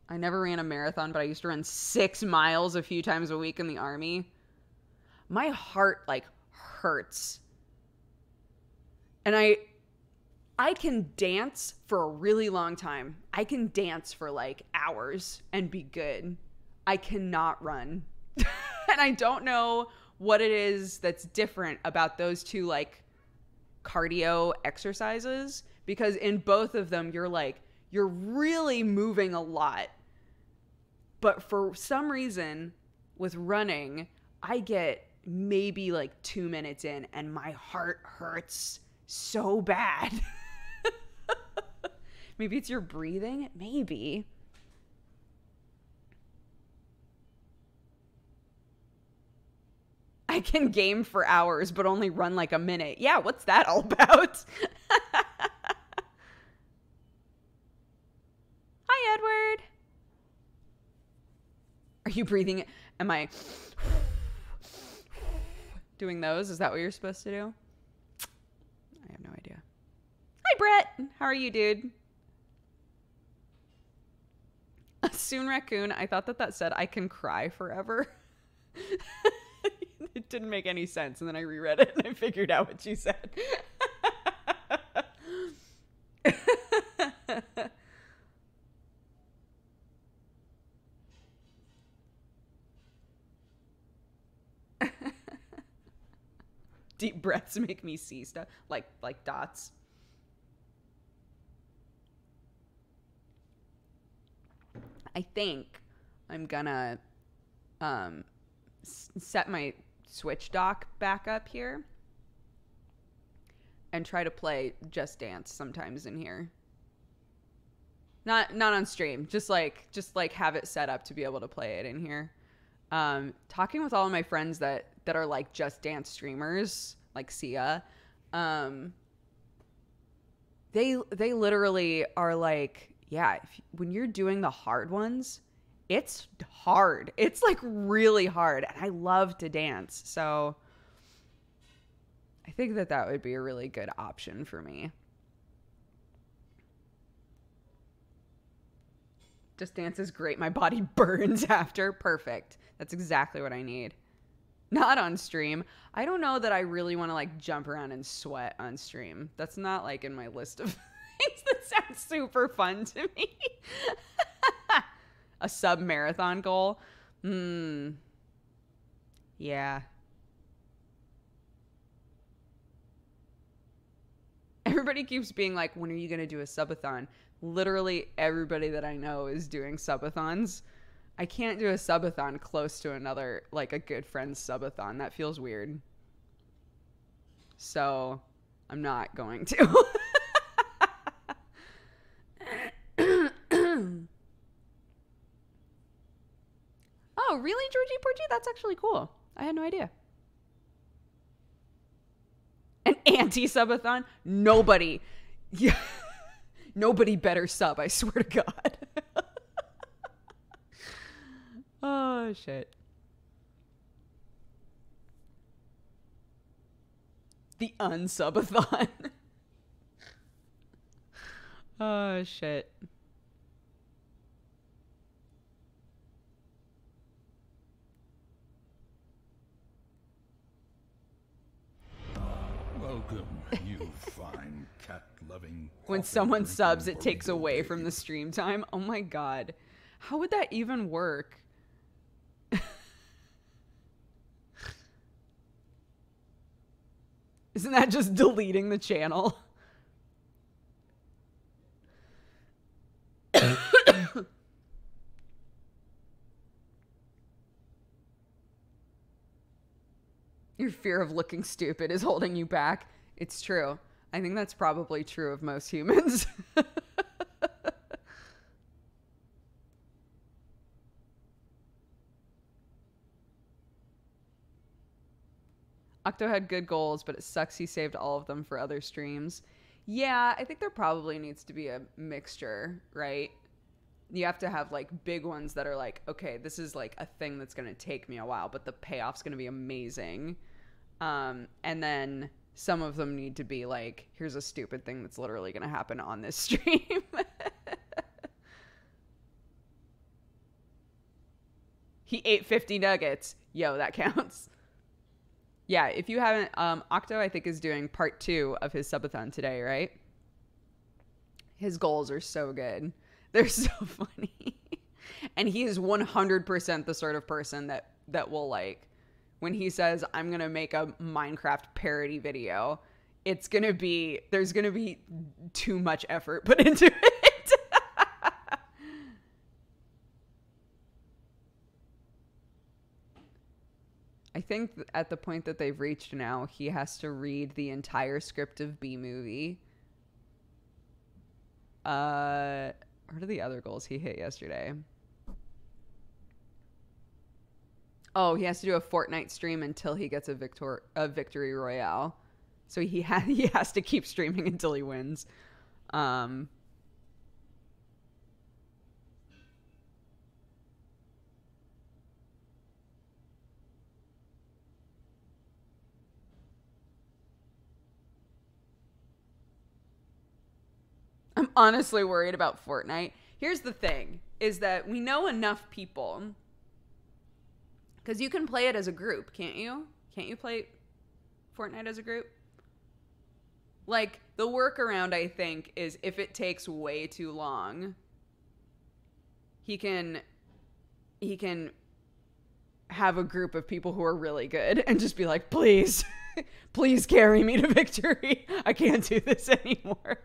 I never ran a marathon, but I used to run 6 miles a few times a week in the Army. My heart like hurts. And I can dance for a really long time. I can dance for like hours and be good. I cannot run. And I don't know what it is that's different about those two like cardio exercises, because in both of them you're really moving a lot. But for some reason, with running, I get maybe like 2 minutes in and my heart hurts so bad. Maybe it's your breathing. Maybe. I can game for hours, but only run like a minute. Yeah, what's that all about? Hi, Edward. Are you breathing? Am I doing those? Is that what you're supposed to do? I have no idea. Hi, Brett. How are you, dude? A soon raccoon. I thought that said I can cry forever. It didn't make any sense. And then I reread it and I figured out what you said. Deep breaths make me see stuff like dots. I think I'm gonna set my Switch dock back up here and try to play Just Dance sometimes in here. Not on stream, just like have it set up to be able to play it in here. Talking with all of my friends that are like Just Dance streamers, like Sia, they literally are like, yeah, when you're doing the hard ones, it's hard. It's like really hard. And I love to dance. So I think that would be a really good option for me. Just Dance is great. My body burns after. Perfect. That's exactly what I need. Not on stream. I don't know that I really want to like jump around and sweat on stream. That's not like in my list of things that sound super fun to me. A sub-marathon goal? Yeah. Everybody keeps being like, when are you going to do a subathon? Literally everybody that I know is doing subathons. I can't do a subathon close to another, like a good friend's subathon. That feels weird. So I'm not going to. Oh, really, Georgie Porgy? That's actually cool. I had no idea. An anti-subathon? Nobody. Yeah. Nobody better sub, I swear to God. Oh, shit. The unsubathon. Oh, shit. Welcome, you fine cat-loving. When someone subs, it takes away from the stream time. Oh my God. How would that even work? Isn't that just deleting the channel? Your fear of looking stupid is holding you back. It's true. I think that's probably true of most humans. Octo had good goals, but it sucks he saved all of them for other streams. Yeah, I think there probably needs to be a mixture, right? You have to have like big ones that are like, okay, this is like a thing that's going to take me a while, but the payoff's going to be amazing. And then some of them need to be like, here's a stupid thing that's literally going to happen on this stream. He ate 50 nuggets. Yo, that counts. Yeah, if you haven't, Octo, I think, is doing part 2 of his subathon today, right? His goals are so good. They're so funny. And he is 100% the sort of person that will, like, when he says, I'm going to make a Minecraft parody video, there's going to be too much effort put into it. I think at the point that they've reached now, he has to read the entire script of B Movie. What are the other goals he hit yesterday? Oh, he has to do a Fortnite stream until he gets a victory royale. So he has to keep streaming until he wins. I'm honestly worried about Fortnite. Here's the thing, is that we know enough people, because you can play it as a group, can't you? Can't you play Fortnite as a group? Like, the workaround, I think, is if it takes way too long, he can have a group of people who are really good and just be like, please, please carry me to victory. I can't do this anymore.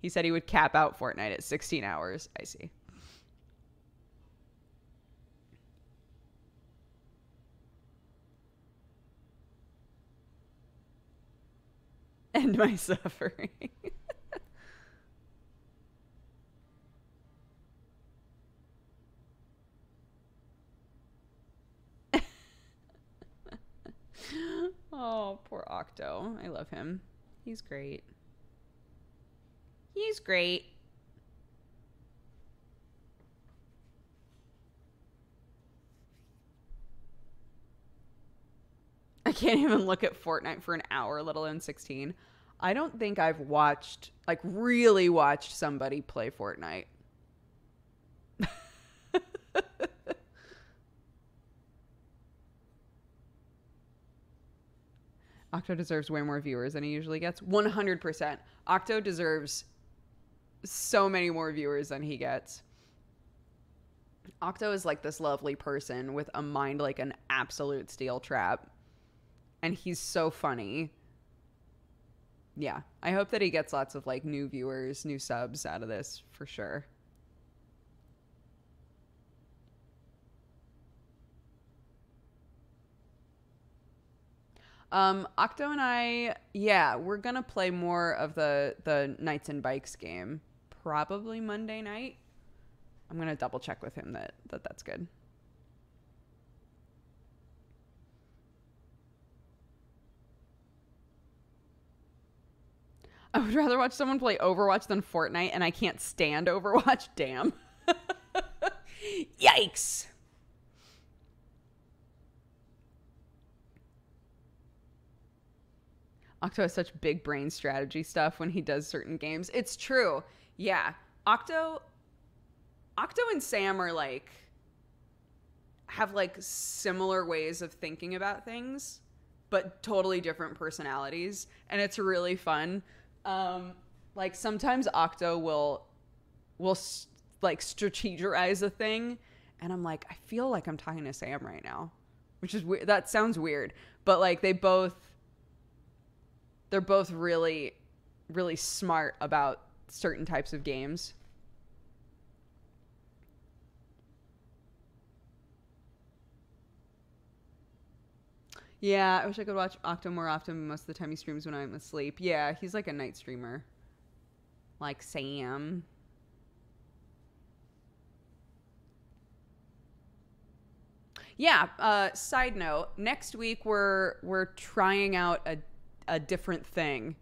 He said he would cap out Fortnite at 16 hours. I see. End my suffering. Oh, poor Octo. I love him. He's great. He's great. I can't even look at Fortnite for an hour, let alone 16. I don't think I've watched, like, really watched somebody play Fortnite. Octo deserves way more viewers than he usually gets. 100%. Octo deserves so many more viewers than he gets. Octo is like this lovely person with a mind like an absolute steel trap. And he's so funny. Yeah. I hope that he gets lots of like new viewers, new subs out of this for sure. Octo and I, yeah, we're gonna play more of the Knights and Bikes game. Probably Monday night. I'm gonna double check with him that's good. I would rather watch someone play Overwatch than Fortnite, and I can't stand Overwatch. Damn. Yikes. Octo has such big brain strategy stuff when he does certain games. It's true. Yeah. Octo and Sam are like, have like similar ways of thinking about things, but totally different personalities. And it's really fun. Like sometimes Octo will like strategize a thing. And I'm like, I feel like I'm talking to Sam right now, which is weird. That sounds weird, but like they're both really, really smart about certain types of games. Yeah, I wish I could watch Octo more often, but most of the time he streams when I'm asleep. Yeah, he's like a night streamer. Like Sam. Yeah, side note, next week we're trying out a different thing.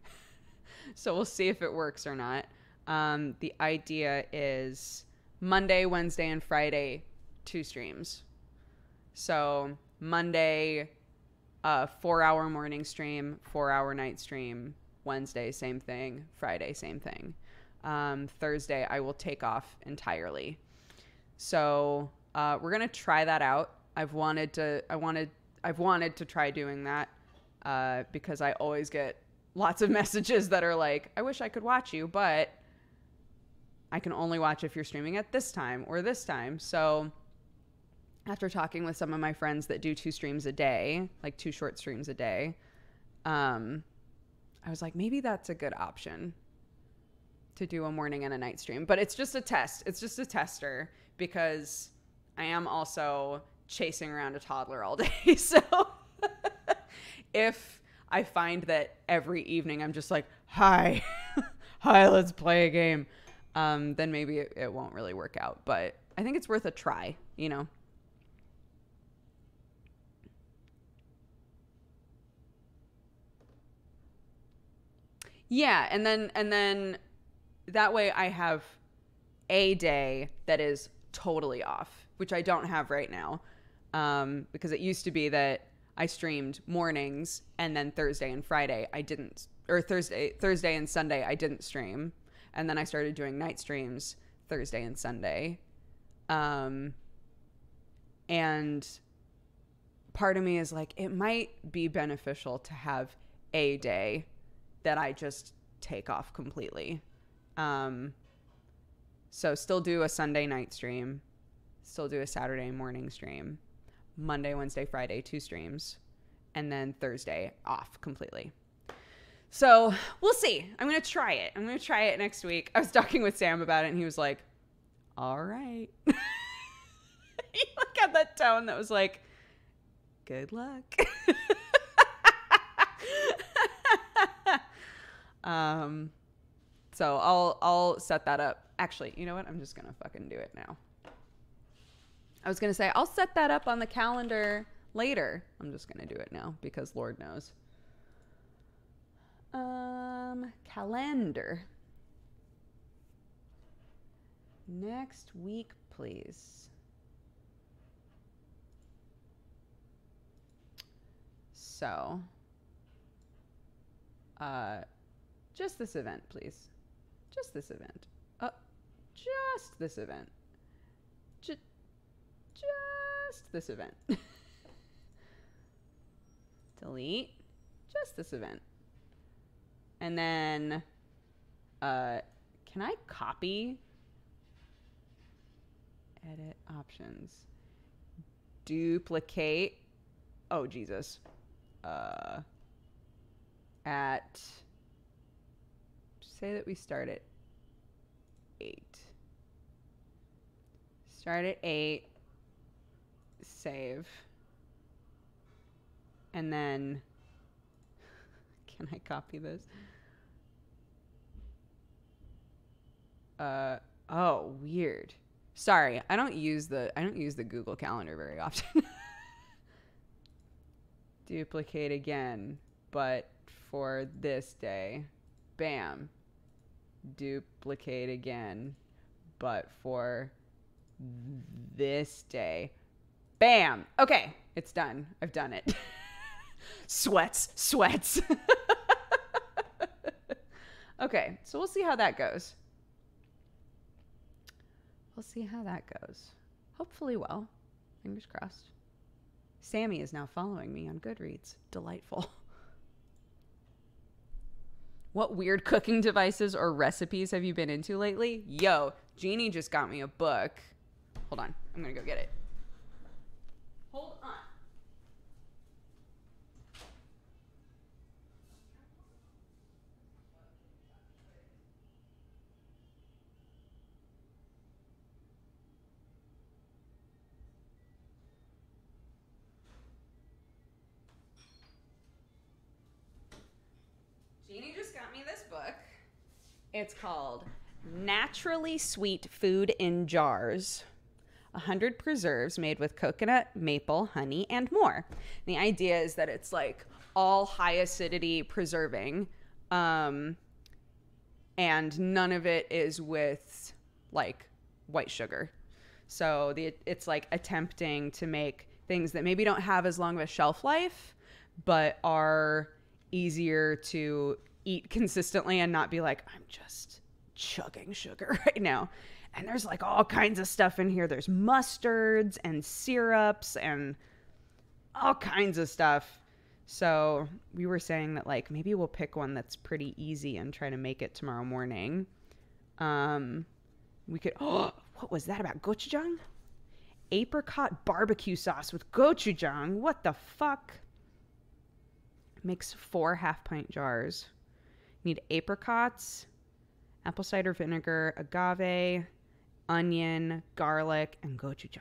So we'll see if it works or not. The idea is Monday, Wednesday, and Friday, 2 streams. So Monday, 4-hour morning stream, 4-hour night stream. Wednesday, same thing. Friday, same thing. Thursday, I will take off entirely. So we're gonna try that out. I've wanted to try doing that because I always get lots of messages that are like, I wish I could watch you, but I can only watch if you're streaming at this time or this time. So after talking with some of my friends that do 2 streams a day, like 2 short streams a day, I was like, maybe that's a good option to do a morning and a night stream. But it's just a test. It's just a tester because I am also chasing around a toddler all day. So if I find that every evening I'm just like, hi, hi, let's play a game, then maybe it won't really work out. But I think it's worth a try, you know? Yeah, and then that way I have a day that is totally off, which I don't have right now, because it used to be that I streamed mornings and then Thursday and Friday I didn't, or Thursday and Sunday I didn't stream, and then I started doing night streams Thursday and Sunday, and part of me is like, it might be beneficial to have a day that I just take off completely. So still do a Sunday night stream, still do a Saturday morning stream, Monday, Wednesday, Friday, 2 streams, and then Thursday off completely. So we'll see. I'm going to try it. I'm going to try it next week. I was talking with Sam about it and he was like, all right. He got that tone that was like, good luck. So I'll set that up. Actually, you know what? I'm just going to fucking do it now. I was going to say, I'll set that up on the calendar later. I'm just going to do it now because Lord knows. Calendar. Next week, please. So, just this event, please. Just this event. Just this event. Just this event. Delete. Just this event. And then, can I copy? Edit options. Duplicate. Oh, Jesus. Say that we start at 8. Start at 8. Save. And then, can I copy this? Oh, weird. Sorry, I don't use the Google Calendar very often. Duplicate again, but for this day. Bam. Duplicate again, but for this day. Bam. Okay, it's done. I've done it. Sweats. Okay, so we'll see how that goes. Hopefully well. Fingers crossed. Sammy is now following me on Goodreads. Delightful. What weird cooking devices or recipes have you been into lately? Yo, Jeannie just got me a book. Hold on. I'm going to go get it. Hold on. Jeannie just got me this book. It's called Naturally Sweet Food in Jars. 100 preserves made with coconut, maple, honey, and more. And the idea is that it's like all high acidity preserving, and none of it is with like white sugar. So it's like attempting to make things that maybe don't have as long of a shelf life, but are easier to eat consistently and not be like, I'm just chugging sugar right now. And there's like all kinds of stuff in here. There's mustards and syrups and all kinds of stuff. So we were saying that like maybe we'll pick one that's pretty easy and try to make it tomorrow morning. We could, what was that about? Gochujang? Apricot barbecue sauce with gochujang. What the fuck? Mix 4 half-pint jars. Need apricots, apple cider vinegar, agave, onion, garlic, and gochujang.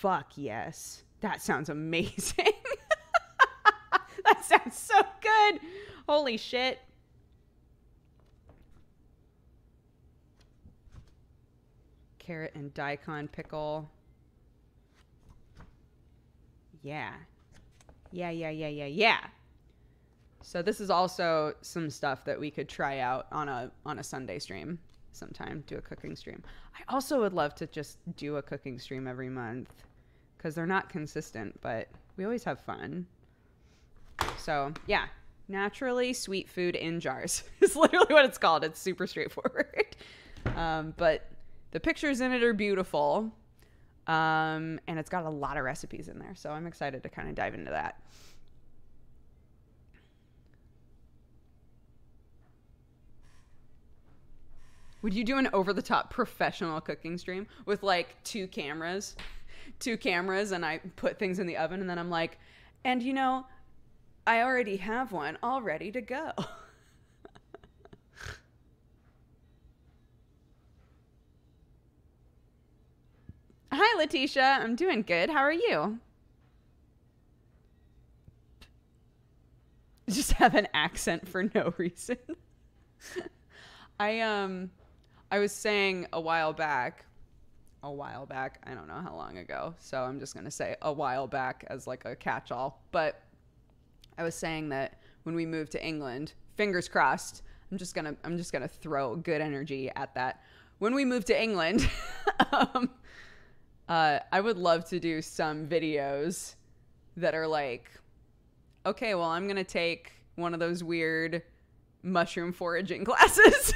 Fuck yes. That sounds amazing. That sounds so good. Holy shit. Carrot and daikon pickle. Yeah. Yeah. So this is also some stuff that we could try out on a Sunday stream sometime, do a cooking stream. I also would love to just do a cooking stream every month because they're not consistent, but we always have fun. So yeah, naturally sweet food in jars is literally what it's called. It's super straightforward. But the pictures in it are beautiful. And it's got a lot of recipes in there. So I'm excited to kind of dive into that. Would you do an over-the-top professional cooking stream with like two cameras and I put things in the oven and then I'm like, and you know, I already have one all ready to go. Hi, Letitia. I'm doing good. How are you? Just have an accent for no reason. I was saying a while back, I don't know how long ago, so I'm just going to say a while back as like a catch-all, but I was saying that when we moved to England, fingers crossed, I'm just going to throw good energy at that. When we moved to England, I would love to do some videos that are like, okay, well, I'm going to take one of those weird mushroom foraging classes.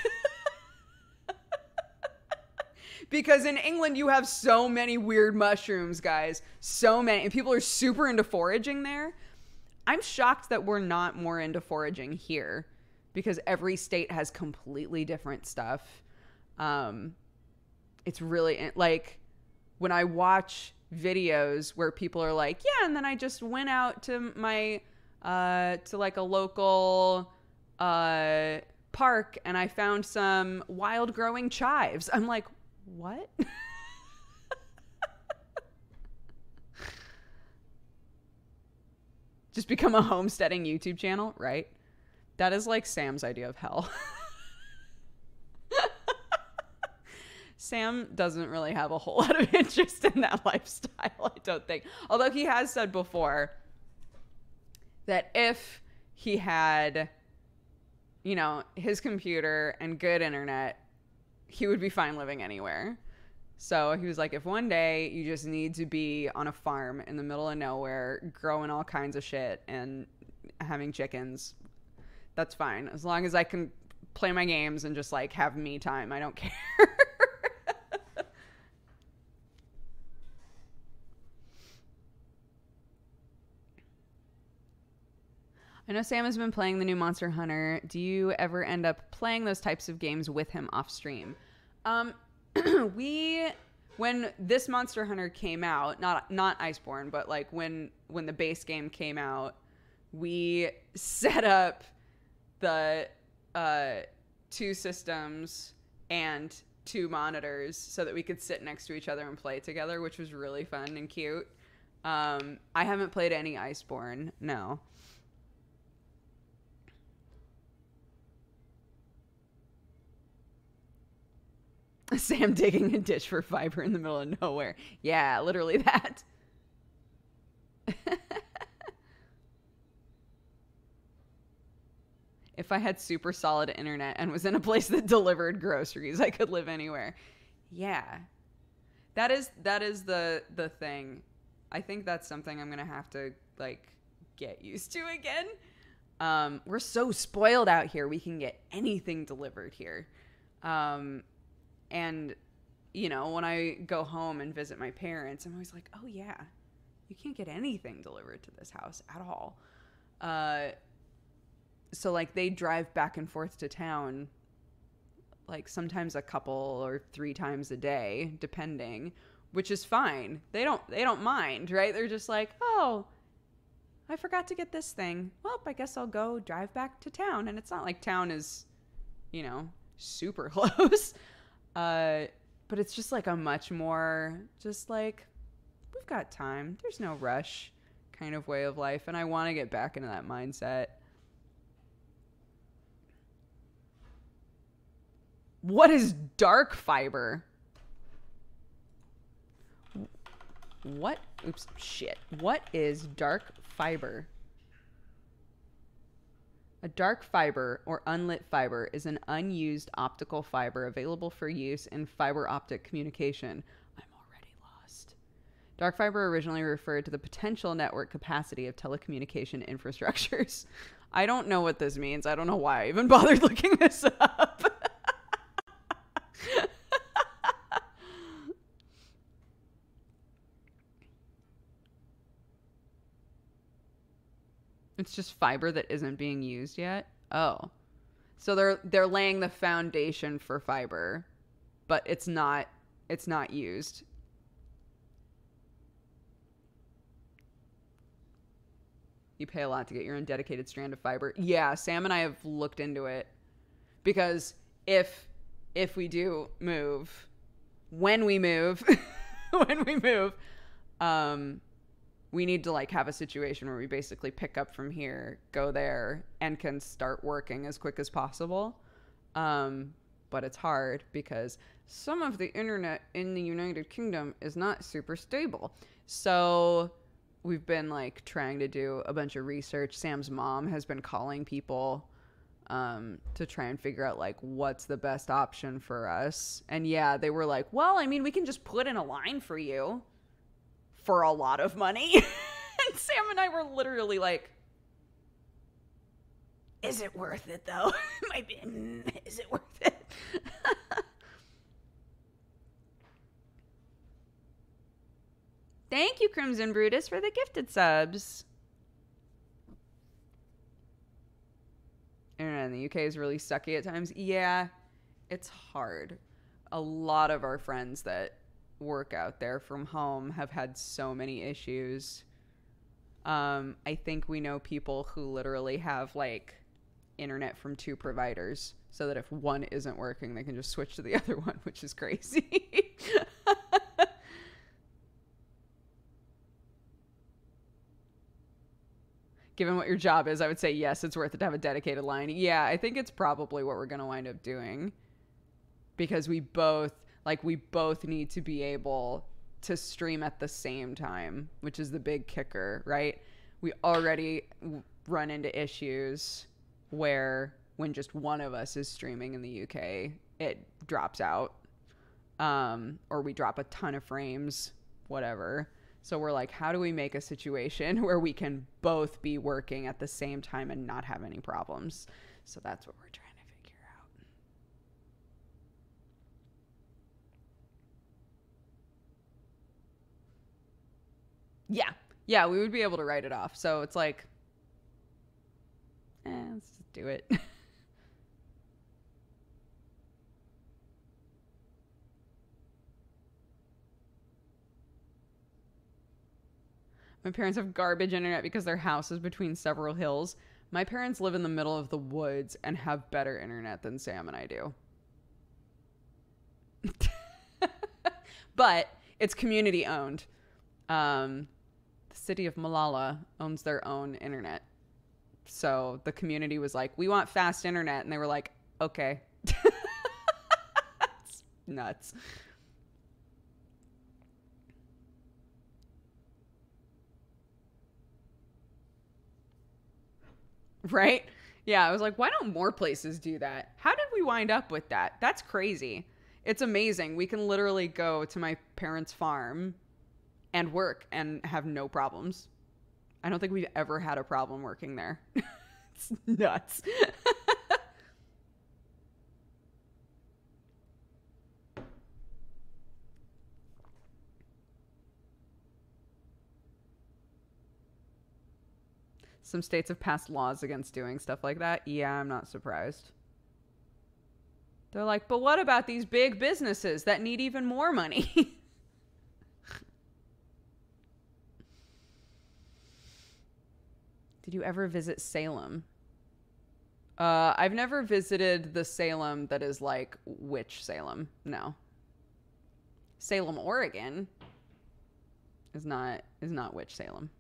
Because in England, you have so many weird mushrooms, guys. So many. And people are super into foraging there. I'm shocked that we're not more into foraging here because every state has completely different stuff. It's really like when I watch videos where people are like, yeah, and then I just went out to my, to like a local park and I found some wild growing chives. I'm like, what? Just become a homesteading YouTube channel, right? That is like Sam's idea of hell. Sam doesn't really have a whole lot of interest in that lifestyle, I don't think. Although he has said before that if he had, you know, his computer and good internet, he would be fine living anywhere. So he was like, if one day you just need to be on a farm in the middle of nowhere, growing all kinds of shit and having chickens, that's fine. As long as I can play my games and just like have me time, I don't care. I know Sam has been playing the new Monster Hunter. Do you ever end up playing those types of games with him off stream? When this Monster Hunter came out, not Iceborne, but like when the base game came out, we set up the 2 systems and 2 monitors so that we could sit next to each other and play together, which was really fun and cute. I haven't played any Iceborne, no. Sam digging a ditch for fiber in the middle of nowhere. Yeah, literally that. If I had super solid internet and was in a place that delivered groceries, I could live anywhere. Yeah. That is the thing. I think that's something I'm going to have to like get used to again. We're so spoiled out here. We can get anything delivered here. And, you know, when I go home and visit my parents, I'm always like, oh, yeah, you can't get anything delivered to this house at all. So, like, they drive back and forth to town, like, sometimes a couple or 3 times a day, depending, which is fine. They don't mind, right? They're just like, oh, I forgot to get this thing. Well, I guess I'll go drive back to town. And it's not like town is, you know, super close. But it's just like a much more just like, we've got time. There's no rush kind of way of life. And I want to get back into that mindset. What is dark fiber? What? Oops, shit. What is dark fiber? A dark fiber or unlit fiber is an unused optical fiber available for use in fiber optic communication. I'm already lost. Dark fiber originally referred to the potential network capacity of telecommunication infrastructures. I don't know what this means. I don't know why I even bothered looking this up. It's just fiber that isn't being used yet. Oh. So they're laying the foundation for fiber, but it's not used. You pay a lot to get your own dedicated strand of fiber. Yeah, Sam and I have looked into it because if we do move, when we move, we need to like have a situation where we basically pick up from here, go there, and can start working as quick as possible. But it's hard because some of the internet in the United Kingdom is not super stable. So we've been like trying to do a bunch of research. Sam's mom has been calling people to try and figure out like what's the best option for us. And yeah, they were like, well, I mean, we can just put in a line for you for a lot of money. And Sam and I were literally like, is it worth it though? Is it worth it? Thank you, Crimson Brutus, for the gifted subs. Internet in the UK is really sucky at times. Yeah, it's hard. A lot of our friends that work out there from home have had so many issues. I think we know people who literally have like internet from 2 providers so that if one isn't working, they can just switch to the other one, which is crazy. Given what your job is, I would say yes, it's worth it to have a dedicated line. Yeah, I think it's probably what we're going to wind up doing because we both need to be able to stream at the same time, which is the big kicker, right? We already run into issues where when just one of us is streaming in the UK, it drops out, or we drop a ton of frames, whatever. So we're like, how do we make a situation where we can both be working at the same time and not have any problems? So that's what we're trying to figure out. Yeah, we would be able to write it off. So it's like, let's just do it. My parents have garbage internet because their house is between several hills. My parents live in the middle of the woods and have better internet than Sam and I do. But it's community owned. The city of Malala owns their own internet. So the community was like, we want fast internet. And they were like, okay. It's nuts. Right? Yeah, I was like, why don't more places do that? How did we wind up with that? That's crazy. It's amazing. We can literally go to my parents' farm and work and have no problems. I don't think we've ever had a problem working there. It's nuts. Some states have passed laws against doing stuff like that. Yeah, I'm not surprised. They're like, but what about these big businesses that need even more money? Did you ever visit Salem? I've never visited the Salem that is like witch Salem. No. Salem, Oregon. is not Witch Salem.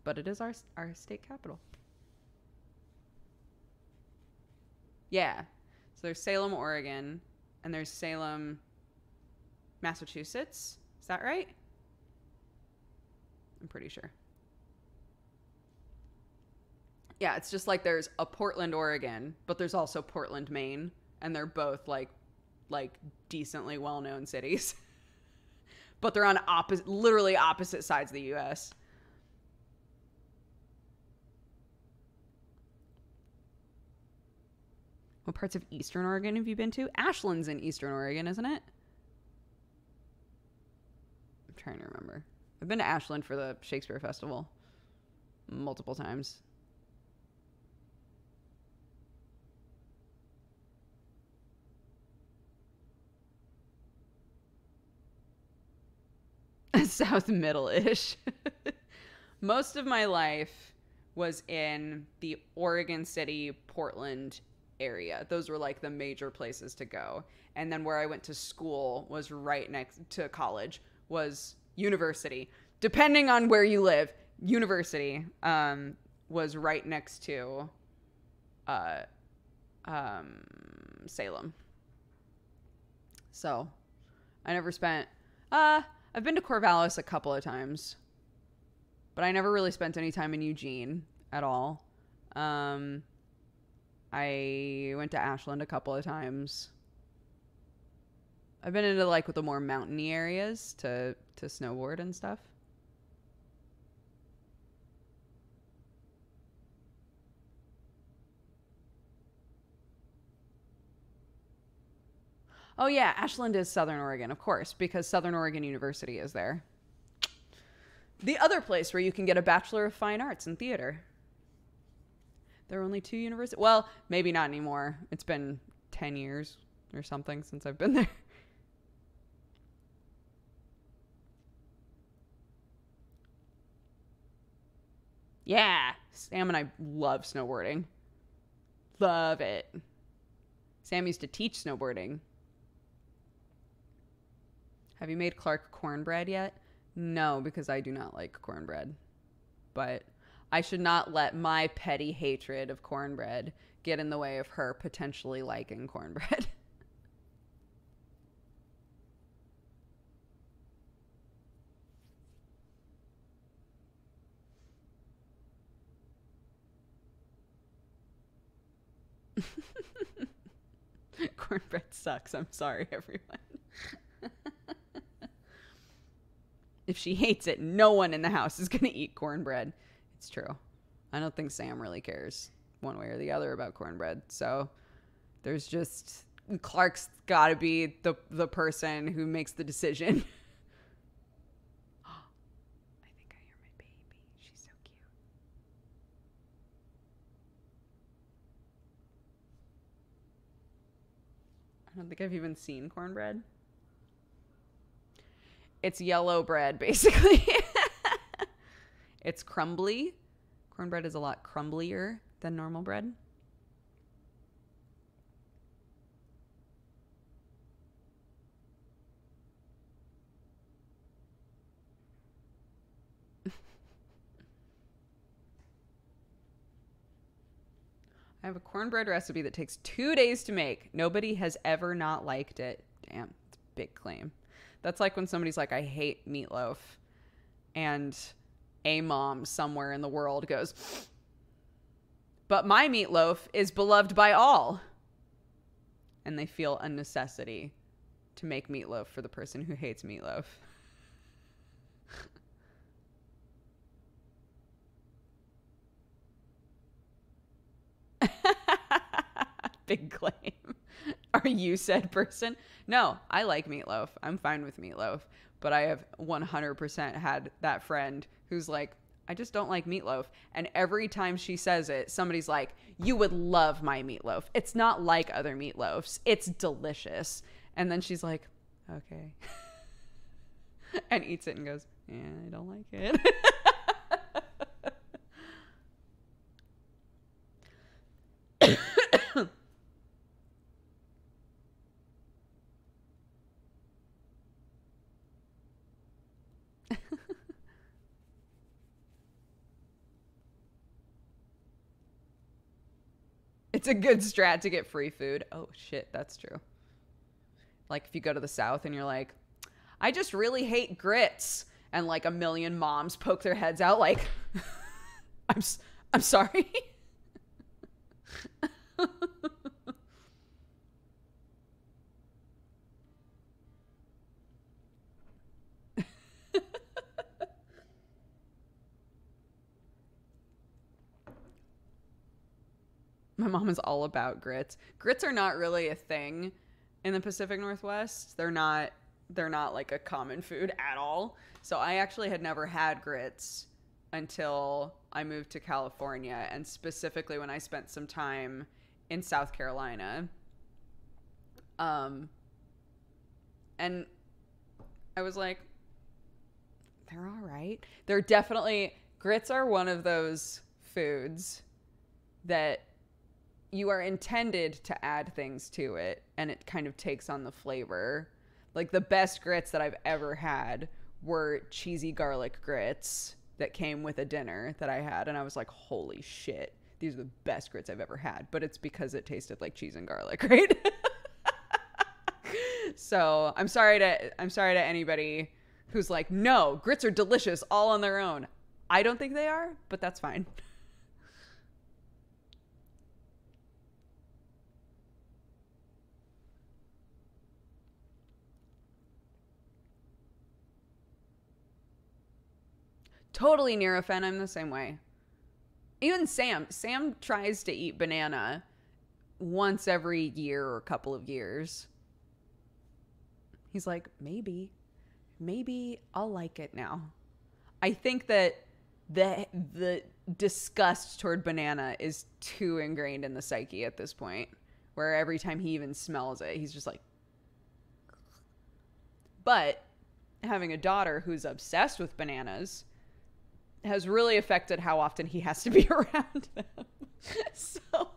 But it is our state capital. Yeah. So there's Salem, Oregon, and there's Salem, Massachusetts. Is that right? I'm pretty sure. Yeah, it's just like there's a Portland, Oregon, but there's also Portland, Maine, and they're both like decently well-known cities. But they're on literally opposite sides of the US. What parts of Eastern Oregon have you been to? Ashland's in Eastern Oregon, isn't it? I'm trying to remember. I've been to Ashland for the Shakespeare Festival multiple times. South middle-ish. Most of my life was in the Oregon City, Portland area. Those were like the major places to go. And then where I went to school was right next to college, was university. Depending on where you live, university was right next to Salem. So I never spent... I've been to Corvallis a couple of times, but I never really spent any time in Eugene at all. I went to Ashland a couple of times. I've been into like the more mountainy areas to snowboard and stuff. Oh yeah, Ashland is Southern Oregon, of course, because Southern Oregon University is there. The other place where you can get a Bachelor of Fine Arts in theater. There are only 2 universities. Well, maybe not anymore. It's been 10 years or something since I've been there. Yeah, Sam and I love snowboarding. Love it. Sam used to teach snowboarding. Have you made Clark cornbread yet? No, because I do not like cornbread. But I should not let my petty hatred of cornbread get in the way of her potentially liking cornbread. Cornbread sucks. I'm sorry, everyone. If she hates it, no one in the house is going to eat cornbread. It's true. I don't think Sam really cares one way or the other about cornbread. So there's just... Clark's got to be the person who makes the decision. I think I hear my baby. She's so cute. I don't think I've even seen cornbread. It's yellow bread, basically. It's crumbly. Cornbread is a lot crumblier than normal bread. I have a cornbread recipe that takes 2 days to make. Nobody has ever not liked it. Damn, it's a big claim. That's like when somebody's like, I hate meatloaf. And a mom somewhere in the world goes, but my meatloaf is beloved by all. And they feel a necessity to make meatloaf for the person who hates meatloaf. Big claim. Are you said person? No, I like meatloaf. I'm fine with meatloaf. But I have 100% had that friend who's like, I just don't like meatloaf. And every time she says it, somebody's like, you would love my meatloaf. It's not like other meatloafs. It's delicious. And then she's like, okay. And eats it and goes, yeah, I don't like it. It's a good strat to get free food. Oh shit, that's true. Like if you go to the South and you're like, I just really hate grits, and like a million moms poke their heads out like, I'm sorry. My mom is all about grits. Grits are not really a thing in the Pacific Northwest. They're not like a common food at all. So I actually had never had grits until I moved to California, and specifically when I spent some time in South Carolina. And I was like, they're all right. They're definitely, grits are one of those foods that you are intended to add things to it, and it kind of takes on the flavor. Like the best grits that I've ever had were cheesy garlic grits that came with a dinner that I had, and I was like, holy shit, these are the best grits I've ever had. But it's because it tasted like cheese and garlic, right? So I'm sorry to anybody who's like, no, grits are delicious all on their own. I don't think they are, but that's fine. Totally Nurofen. I'm the same way. Even Sam tries to eat banana once every year or a couple of years. He's like, maybe I'll like it now. I think that the disgust toward banana is too ingrained in the psyche at this point, where every time he even smells it, he's just like. But having a daughter who's obsessed with bananas has really affected how often he has to be around them. So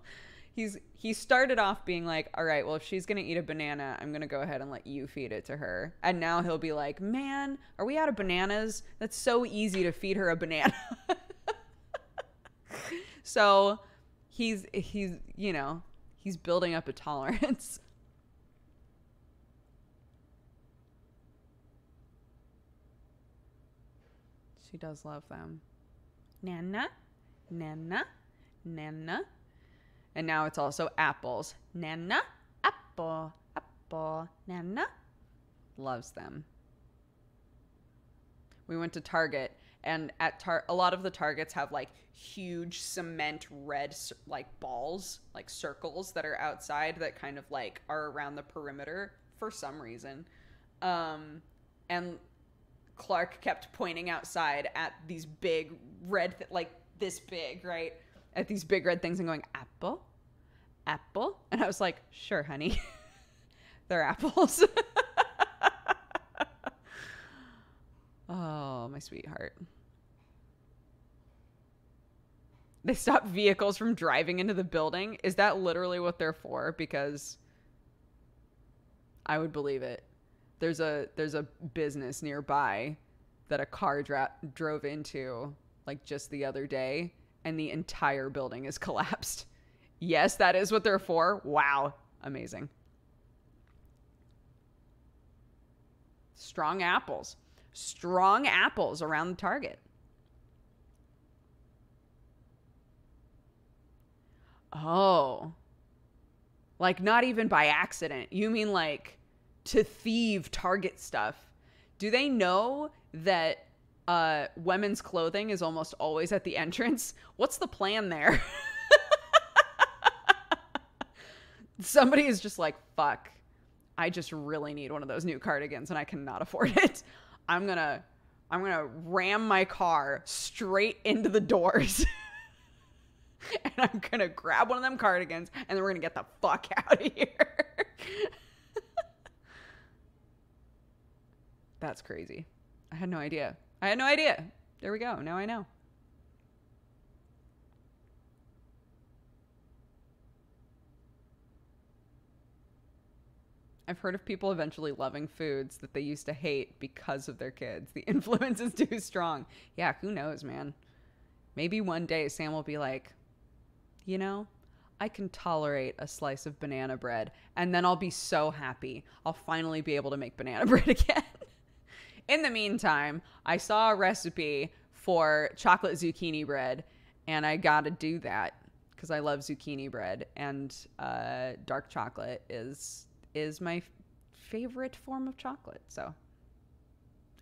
he started off being like, all right, well, if she's going to eat a banana, I'm going to go ahead and let you feed it to her. And now he'll be like, man, are we out of bananas? That's so easy to feed her a banana. So he's building up a tolerance. She does love them. Nana, Nana, Nana. And now it's also apples. Nana, apple, apple, Nana. Loves them. We went to Target, and at a lot of the Targets have like huge cement red like balls, like circles that are outside that kind of like are around the perimeter for some reason. And Clark kept pointing outside at these big red, like this big, right? At these big red things and going, apple, apple. And I was like, sure, honey. They're apples. Oh, my sweetheart. They stop vehicles from driving into the building. Is that literally what they're for? Because I would believe it. There's a business nearby that a car drove into like just the other day, and the entire building is collapsed. Yes, that is what they're for. Wow. Amazing. Strong apples. Strong apples around the Target. Oh. Like not even by accident. You mean like to thieve Target stuff. Do they know that women's clothing is almost always at the entrance? What's the plan there? Somebody is just like, fuck, I just really need one of those new cardigans and I cannot afford it. I'm gonna ram my car straight into the doors. And I'm gonna grab one of them cardigans and then we're gonna get the fuck out of here. That's crazy. I had no idea. There we go. Now I know. I've heard of people eventually loving foods that they used to hate because of their kids. The influence is too strong. Yeah, who knows, man? Maybe one day Sam will be like, you know, I can tolerate a slice of banana bread, and then I'll be so happy. I'll finally be able to make banana bread again. In the meantime, I saw a recipe for chocolate zucchini bread, and I gotta do that because I love zucchini bread, and dark chocolate is my favorite form of chocolate. So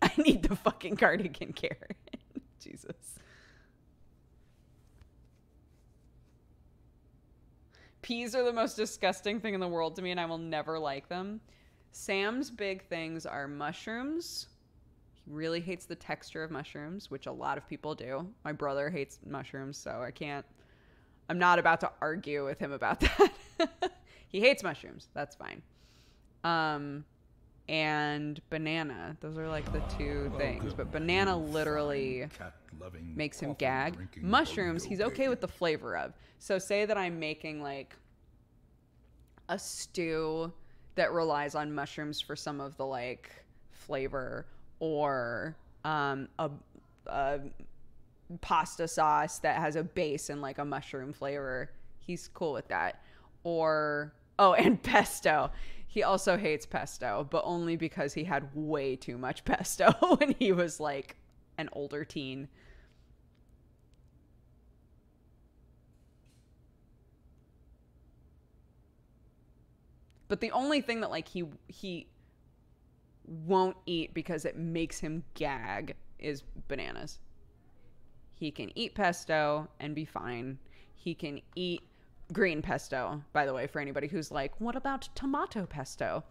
I need the fucking cardigan, Karen. Jesus. Peas are the most disgusting thing in the world to me, and I will never like them. Sam's big things are mushrooms. He really hates the texture of mushrooms, which a lot of people do. My brother hates mushrooms, so I'm not about to argue with him about that. He hates mushrooms. That's fine. And banana. Those are like the two things. But banana literally makes him gag. Mushrooms, he's okay with the flavor of. So say that I'm making like a stew that relies on mushrooms for some of the like flavor, or a pasta sauce that has a base in like a mushroom flavor. He's cool with that. Or, oh, and pesto. He also hates pesto, but only because he had way too much pesto when he was like an older teen. But the only thing that like he won't eat because it makes him gag is bananas. He can eat pesto and be fine. He can eat green pesto, by the way, for anybody who's like, what about tomato pesto?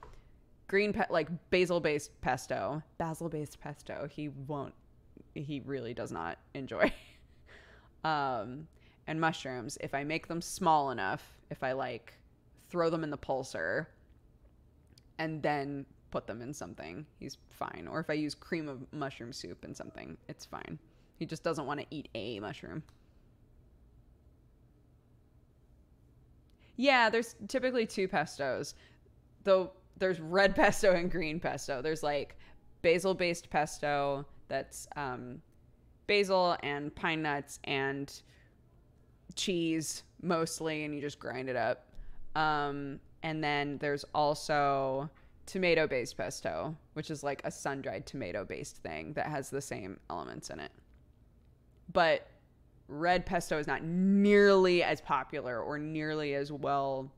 Like basil-based pesto. Basil-based pesto. He really does not enjoy. And mushrooms, if I make them small enough, if I like throw them in the pulser and then put them in something, he's fine. Or if I use cream of mushroom soup in something, it's fine. He just doesn't want to eat a mushroom. Yeah, there's typically two pestos. Though there's red pesto and green pesto. There's like basil-based pesto that's basil and pine nuts and cheese mostly, and you just grind it up. And then there's also tomato-based pesto, which is like a sun-dried tomato-based thing that has the same elements in it. But red pesto is not nearly as popular or nearly as well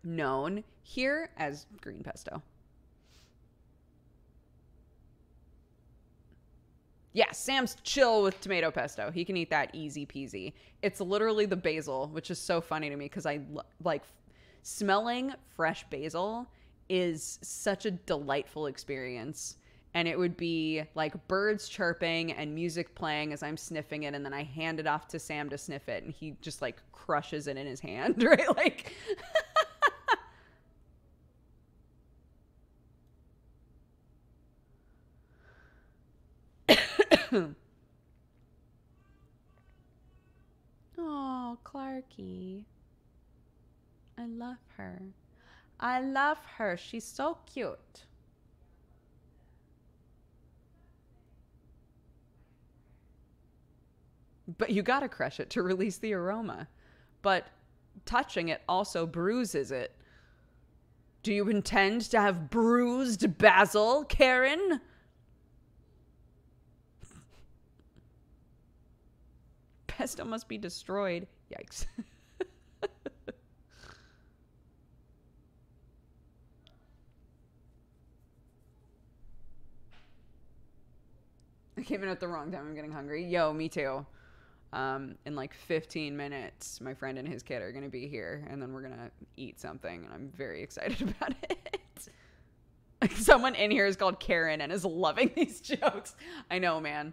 known here as green pesto. Yeah, Sam's chill with tomato pesto. He can eat that easy peasy. It's literally the basil, which is so funny to me because I like smelling fresh basil is such a delightful experience. And it would be like birds chirping and music playing as I'm sniffing it. And then I hand it off to Sam to sniff it. And he just like crushes it in his hand, right? Like, oh, Clarky. I love her. I love her. She's so cute. But you gotta crush it to release the aroma. But touching it also bruises it. Do you intend to have bruised basil, Karen? Pesto must be destroyed. Yikes. I came in at the wrong time. I'm getting hungry. Yo, me too. In like 15 minutes, my friend and his kid are going to be here, and then we're going to eat something, and I'm very excited about it. Someone in here is called Karen and is loving these jokes. I know, man.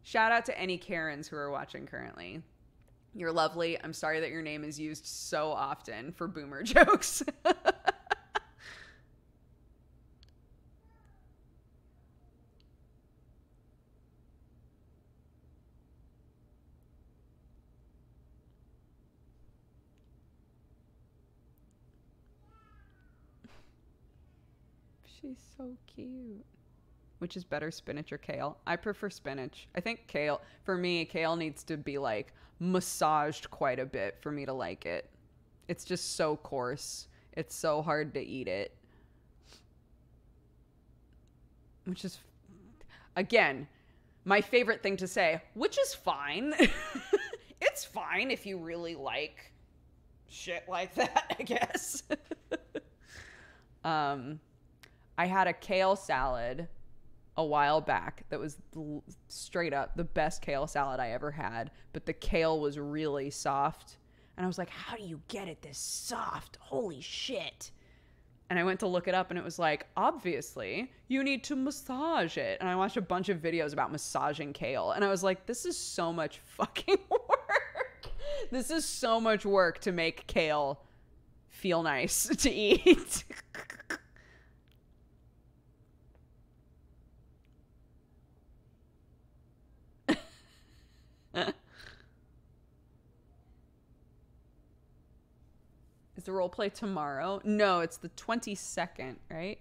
Shout out to any Karens who are watching currently. You're lovely. I'm sorry that your name is used so often for boomer jokes. She's so cute. Which is better, spinach or kale? I prefer spinach. I think kale, for me, kale needs to be like massaged quite a bit for me to like it. It's just so coarse. It's so hard to eat it. Which is, again, my favorite thing to say, which is fine. It's fine if you really like shit like that, I guess. I had a kale salad a while back that was straight up the best kale salad I ever had, but the kale was really soft. And I was like, how do you get it this soft? Holy shit. And I went to look it up and it was like, obviously, you need to massage it. And I watched a bunch of videos about massaging kale. And I was like, this is so much fucking work. This is so much work to make kale feel nice to eat. Is the role play tomorrow? No, it's the 22nd, right?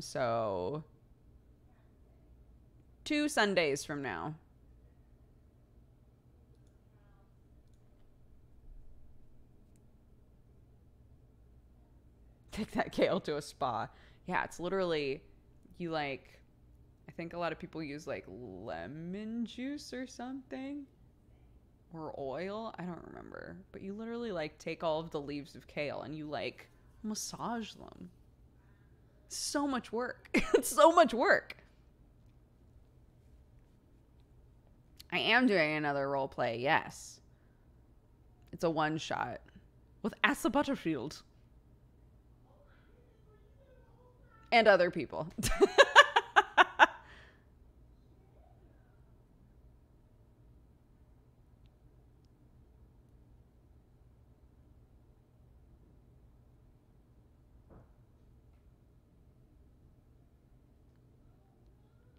So 2 Sundays from now. Take that kale to a spa. Yeah, it's literally, you like, I think a lot of people use like lemon juice or something. Or oil, I don't remember. But you literally like take all of the leaves of kale and you like massage them. So much work. It's so much work. I am doing another role play, yes. It's a one shot with Asa Butterfield. And other people.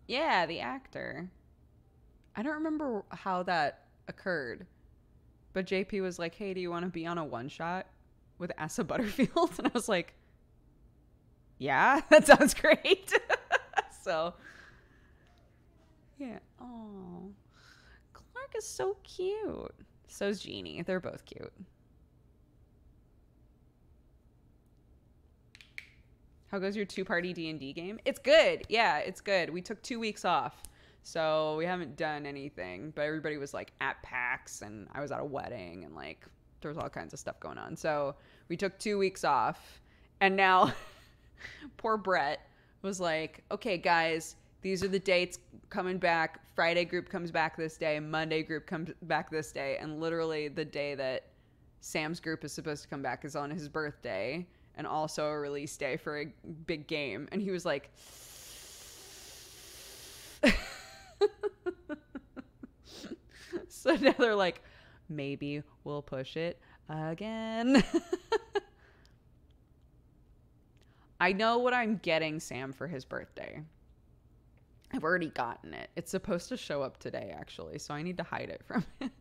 Yeah, the actor. I don't remember how that occurred. But JP was like, hey, do you want to be on a one shot with Asa Butterfield? And I was like, yeah, that sounds great. So, yeah. Oh, Clark is so cute. So's Jeannie. They're both cute. How goes your 2-party D&D game? It's good. Yeah, it's good. We took 2 weeks off, so we haven't done anything. But everybody was like at PAX, and I was at a wedding, and like there was all kinds of stuff going on. So we took 2 weeks off, and now poor Brett was like, okay, guys, these are the dates coming back. Friday group comes back this day. Monday group comes back this day. And literally the day that Sam's group is supposed to come back is on his birthday. And also a release day for a big game. And he was like, so now they're like, maybe we'll push it again. I know what I'm getting Sam for his birthday. I've already gotten it. It's supposed to show up today, actually. So I need to hide it from him.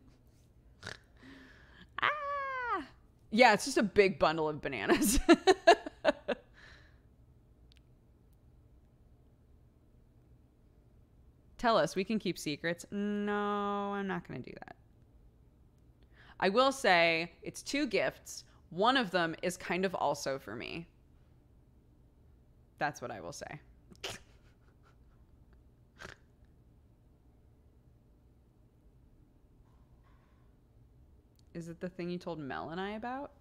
Yeah, it's just a big bundle of bananas. Tell us, we can keep secrets. No, I'm not going to do that. I will say it's 2 gifts. One of them is kind of also for me. That's what I will say. Is it the thing you told Mel and I about?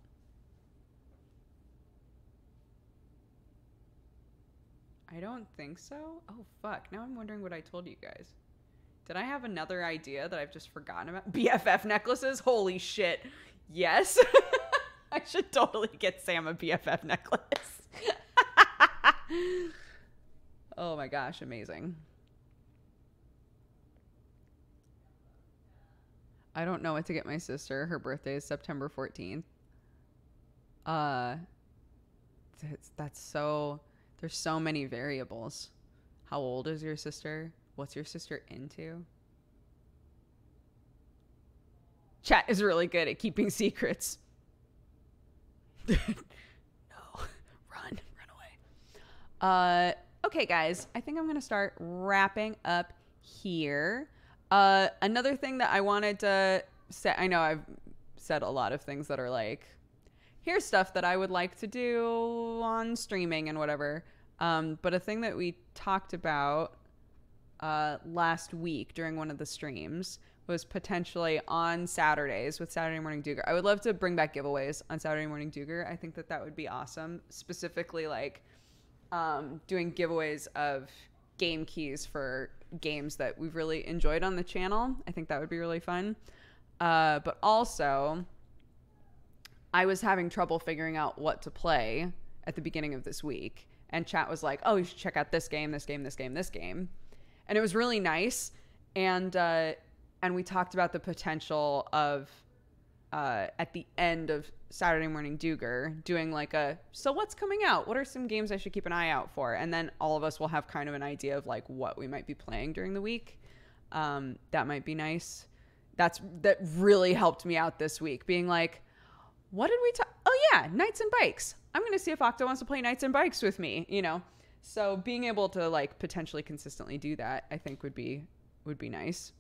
I don't think so. Oh, fuck. Now I'm wondering what I told you guys. Did I have another idea that I've just forgotten about? BFF necklaces? Holy shit. Yes. I should totally get Sam a BFF necklace. Oh my gosh, amazing. I don't know what to get my sister. Her birthday is September 14th. That's so, there's so many variables. How old is your sister? What's your sister into? Chat is really good at keeping secrets. No, run away. Okay, guys, I think I'm going to start wrapping up here. Another thing that I wanted to say, I know I've said a lot of things that are like, here's stuff that I would like to do on streaming and whatever. But a thing that we talked about last week during one of the streams was potentially on Saturdays with Saturday Morning Dooger. I would love to bring back giveaways on Saturday Morning Dooger. I think that that would be awesome. Specifically, like doing giveaways of game keys for games that we've really enjoyed on the channel. I think that would be really fun. But also, I was having trouble figuring out what to play at the beginning of this week. And chat was like, oh, you should check out this game, this game, this game, this game. And it was really nice. And we talked about the potential of, at the end of Saturday Morning Dooger, doing like so what's coming out? What are some games I should keep an eye out for? And then all of us will have kind of an idea of like what we might be playing during the week. That might be nice. That really helped me out this week, being like, what did we talk? Oh yeah, Knights and Bikes. I'm going to see if Octo wants to play Knights and Bikes with me, you know? So being able to like potentially consistently do that, I think would be nice.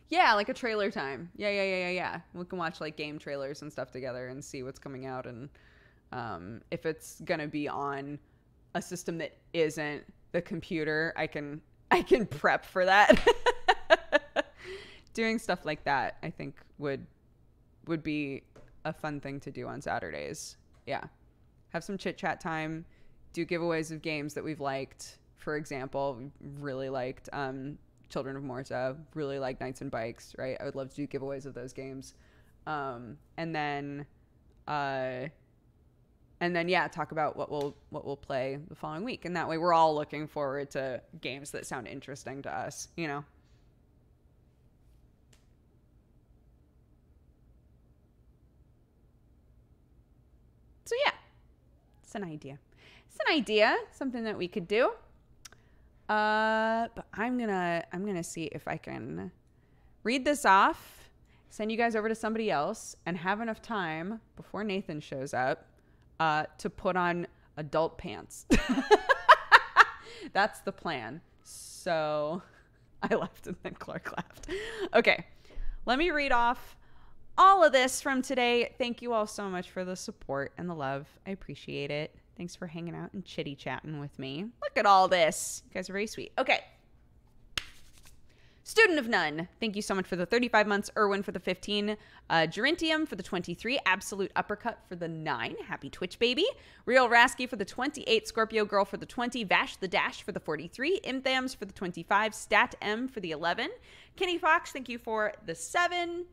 Yeah, like a trailer time. Yeah. We can watch like game trailers and stuff together and see what's coming out. And if it's going to be on a system that isn't the computer, I can prep for that. Doing stuff like that, I think would be a fun thing to do on Saturdays. Yeah. Have some chit chat time, do giveaways of games that we've liked. For example, we really liked Children of Morta, really like Knights and Bikes, right? I would love to do giveaways of those games. And then yeah, talk about what we'll play the following week. And that way we're all looking forward to games that sound interesting to us, you know? So yeah, it's an idea. Something that we could do. But I'm gonna see if I can read this off, send you guys over to somebody else, and have enough time before Nathan shows up to put on adult pants. That's the plan. So I laughed and then Clark laughed. Okay, let me read off all of this from today. Thank you all so much for the support and the love. I appreciate it. Thanks for hanging out and chitty chatting with me. Look at all this. You guys are very sweet. Okay. Student of None, thank you so much for the 35 months. Erwin for the 15. Gerentium for the 23. Absolute Uppercut for the 9. Happy Twitch, baby. Real Rasky for the 28. Scorpio Girl for the 20. Vash the Dash for the 43. Imthams for the 25. Stat M for the 11. Kenny Fox, thank you for the 7.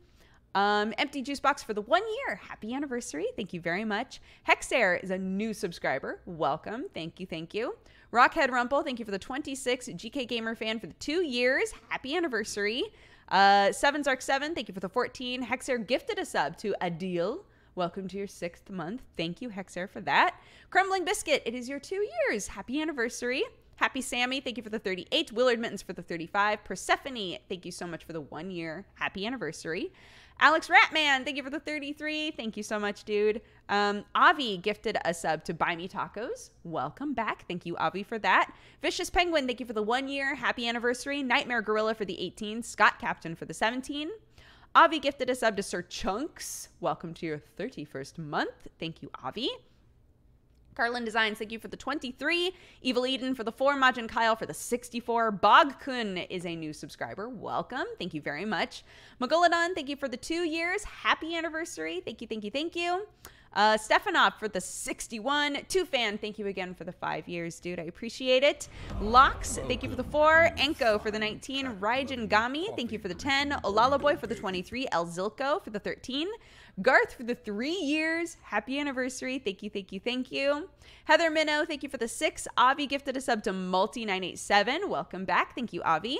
Empty Juice Box for the 1 year. Happy anniversary. Thank you very much. Hexair is a new subscriber. Welcome. Thank you. Rockhead Rumple, thank you for the 26. GK Gamer Fan for the 2 years. Happy anniversary. Zark7, thank you for the 14. Hexair gifted a sub to Adil. Welcome to your 6th month. Thank you, Hexair, for that. Crumbling Biscuit, it is your 2 years. Happy anniversary. Happy Sammy, thank you for the 38. Willard Mittens for the 35. Persephone, thank you so much for the 1 year. Happy anniversary. Alex Ratman, thank you for the 33. Thank you so much, dude. Avi gifted a sub to Buy Me Tacos. Welcome back. Thank you, Avi, for that. Vicious Penguin, thank you for the 1 year. Happy anniversary. Nightmare Gorilla for the 18. Scott Captain for the 17. Avi gifted a sub to Sir Chunks. Welcome to your 31st month. Thank you, Avi. Carlin Designs, thank you for the 23. Evil Eden for the 4. Majin Kyle for the 64. Bogkun is a new subscriber. Welcome. Thank you very much. Megalodon, thank you for the 2 years. Happy anniversary. Thank you. Stefanov for the 61. Tufan, thank you again for the 5 years, dude. I appreciate it. Locks, thank you for the 4. Enko for the 19. Raijin Gami, thank you for the 10. Olala Boy for the 23. El Zilko for the 13. Garth for the 3 years. Happy anniversary. Thank you. Heather Minnow, thank you for the 6. Avi gifted a sub to Multi987. Welcome back. Thank you, Avi.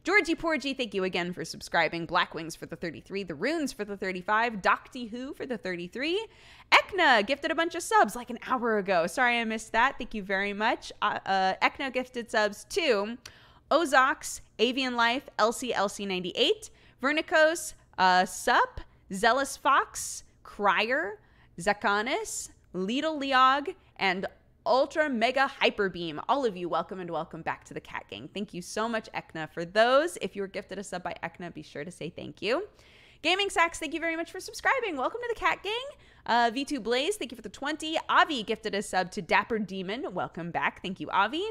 Georgie Porgy, thank you again for subscribing. Blackwings for the 33. The Runes for the 35. Docty Who for the 33. Ekna gifted a bunch of subs like an hour ago. Sorry I missed that. Thank you very much. Ekna gifted subs to Ozox, Avian Life, LC98, Vernicos, Sup, Zealous Fox, Crier, Zakanis, Lidl Liog, and Ultra Mega Hyper Beam. All of you, welcome and welcome back to the Cat Gang. Thank you so much, Ekna, for those. If you were gifted a sub by Ekna, be sure to say thank you. Gaming Sacks, thank you very much for subscribing. Welcome to the Cat Gang. V2 Blaze, thank you for the 20. Avi gifted a sub to Dapper Demon. Welcome back. Thank you, Avi.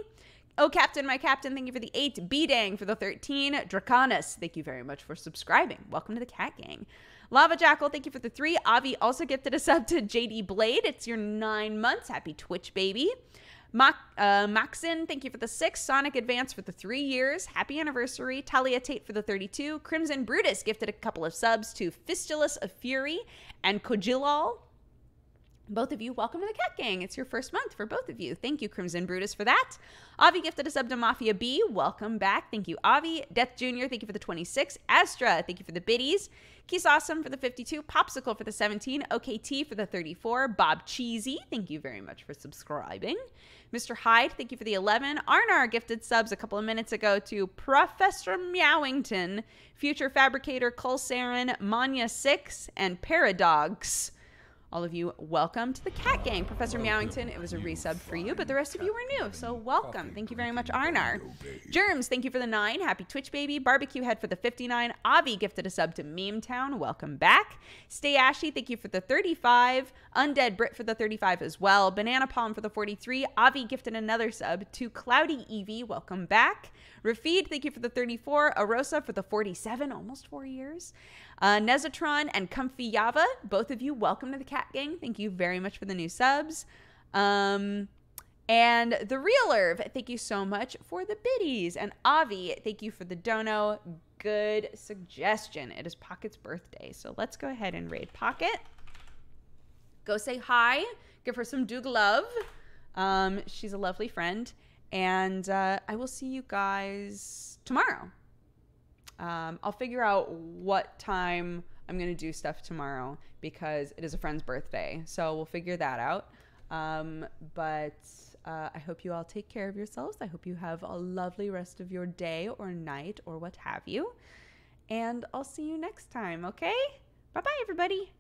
Oh, Captain, my Captain, thank you for the 8. B-Dang for the 13. Draconis, thank you very much for subscribing. Welcome to the Cat Gang. Lava Jackal, thank you for the 3. Avi also gifted a sub to JD Blade. It's your 9 months. Happy Twitch, baby. Maxin, thank you for the 6. Sonic Advance for the 3 years. Happy anniversary. Talia Tate for the 32. Crimson Brutus gifted a couple of subs to Fistulus of Fury and Kojilal. Both of you, welcome to the Cat Gang. It's your first month for both of you. Thank you, Crimson Brutus, for that. Avi gifted a sub to Mafia B. Welcome back. Thank you, Avi. Death Jr., thank you for the 26. Astra, thank you for the biddies. Keys Awesome for the 52. Popsicle for the 17. OKT for the 34. Bob Cheesy, thank you very much for subscribing. Mr. Hyde, thank you for the 11. Arnar gifted subs a couple of minutes ago to Professor Meowington, Future Fabricator, Kulsarin, Manya 6, and Paradogs. All of you, welcome to the Cat Gang. Professor Meowington, it was a resub for you, but the rest of you were new, so welcome. Thank you very much, Arnar. Germs, thank you for the 9. Happy Twitch, baby. Barbecue Head for the 59. Avi gifted a sub to Meme Town. Welcome back. Stay Ashy, thank you for the 35. Undead Brit for the 35 as well. Banana Palm for the 43. Avi gifted another sub to Cloudy Evie. Welcome back. Rafid, thank you for the 34. Arosa for the 47, almost 4 years. Nezatron and Comfy Yava, both of you, welcome to the Cat Gang. Thank you very much for the new subs. And the Real Herb, thank you so much for the biddies. And Avi, thank you for the dono. Good suggestion. It is Pocket's birthday, so let's go ahead and raid Pocket. Go say hi. Give her some Doog love. She's a lovely friend. And I will see you guys tomorrow. I'll figure out what time I'm going to do stuff tomorrow because it is a friend's birthday. So we'll figure that out. But I hope you all take care of yourselves. I hope you have a lovely rest of your day or night or what have you. And I'll see you next time, okay? Bye-bye, everybody.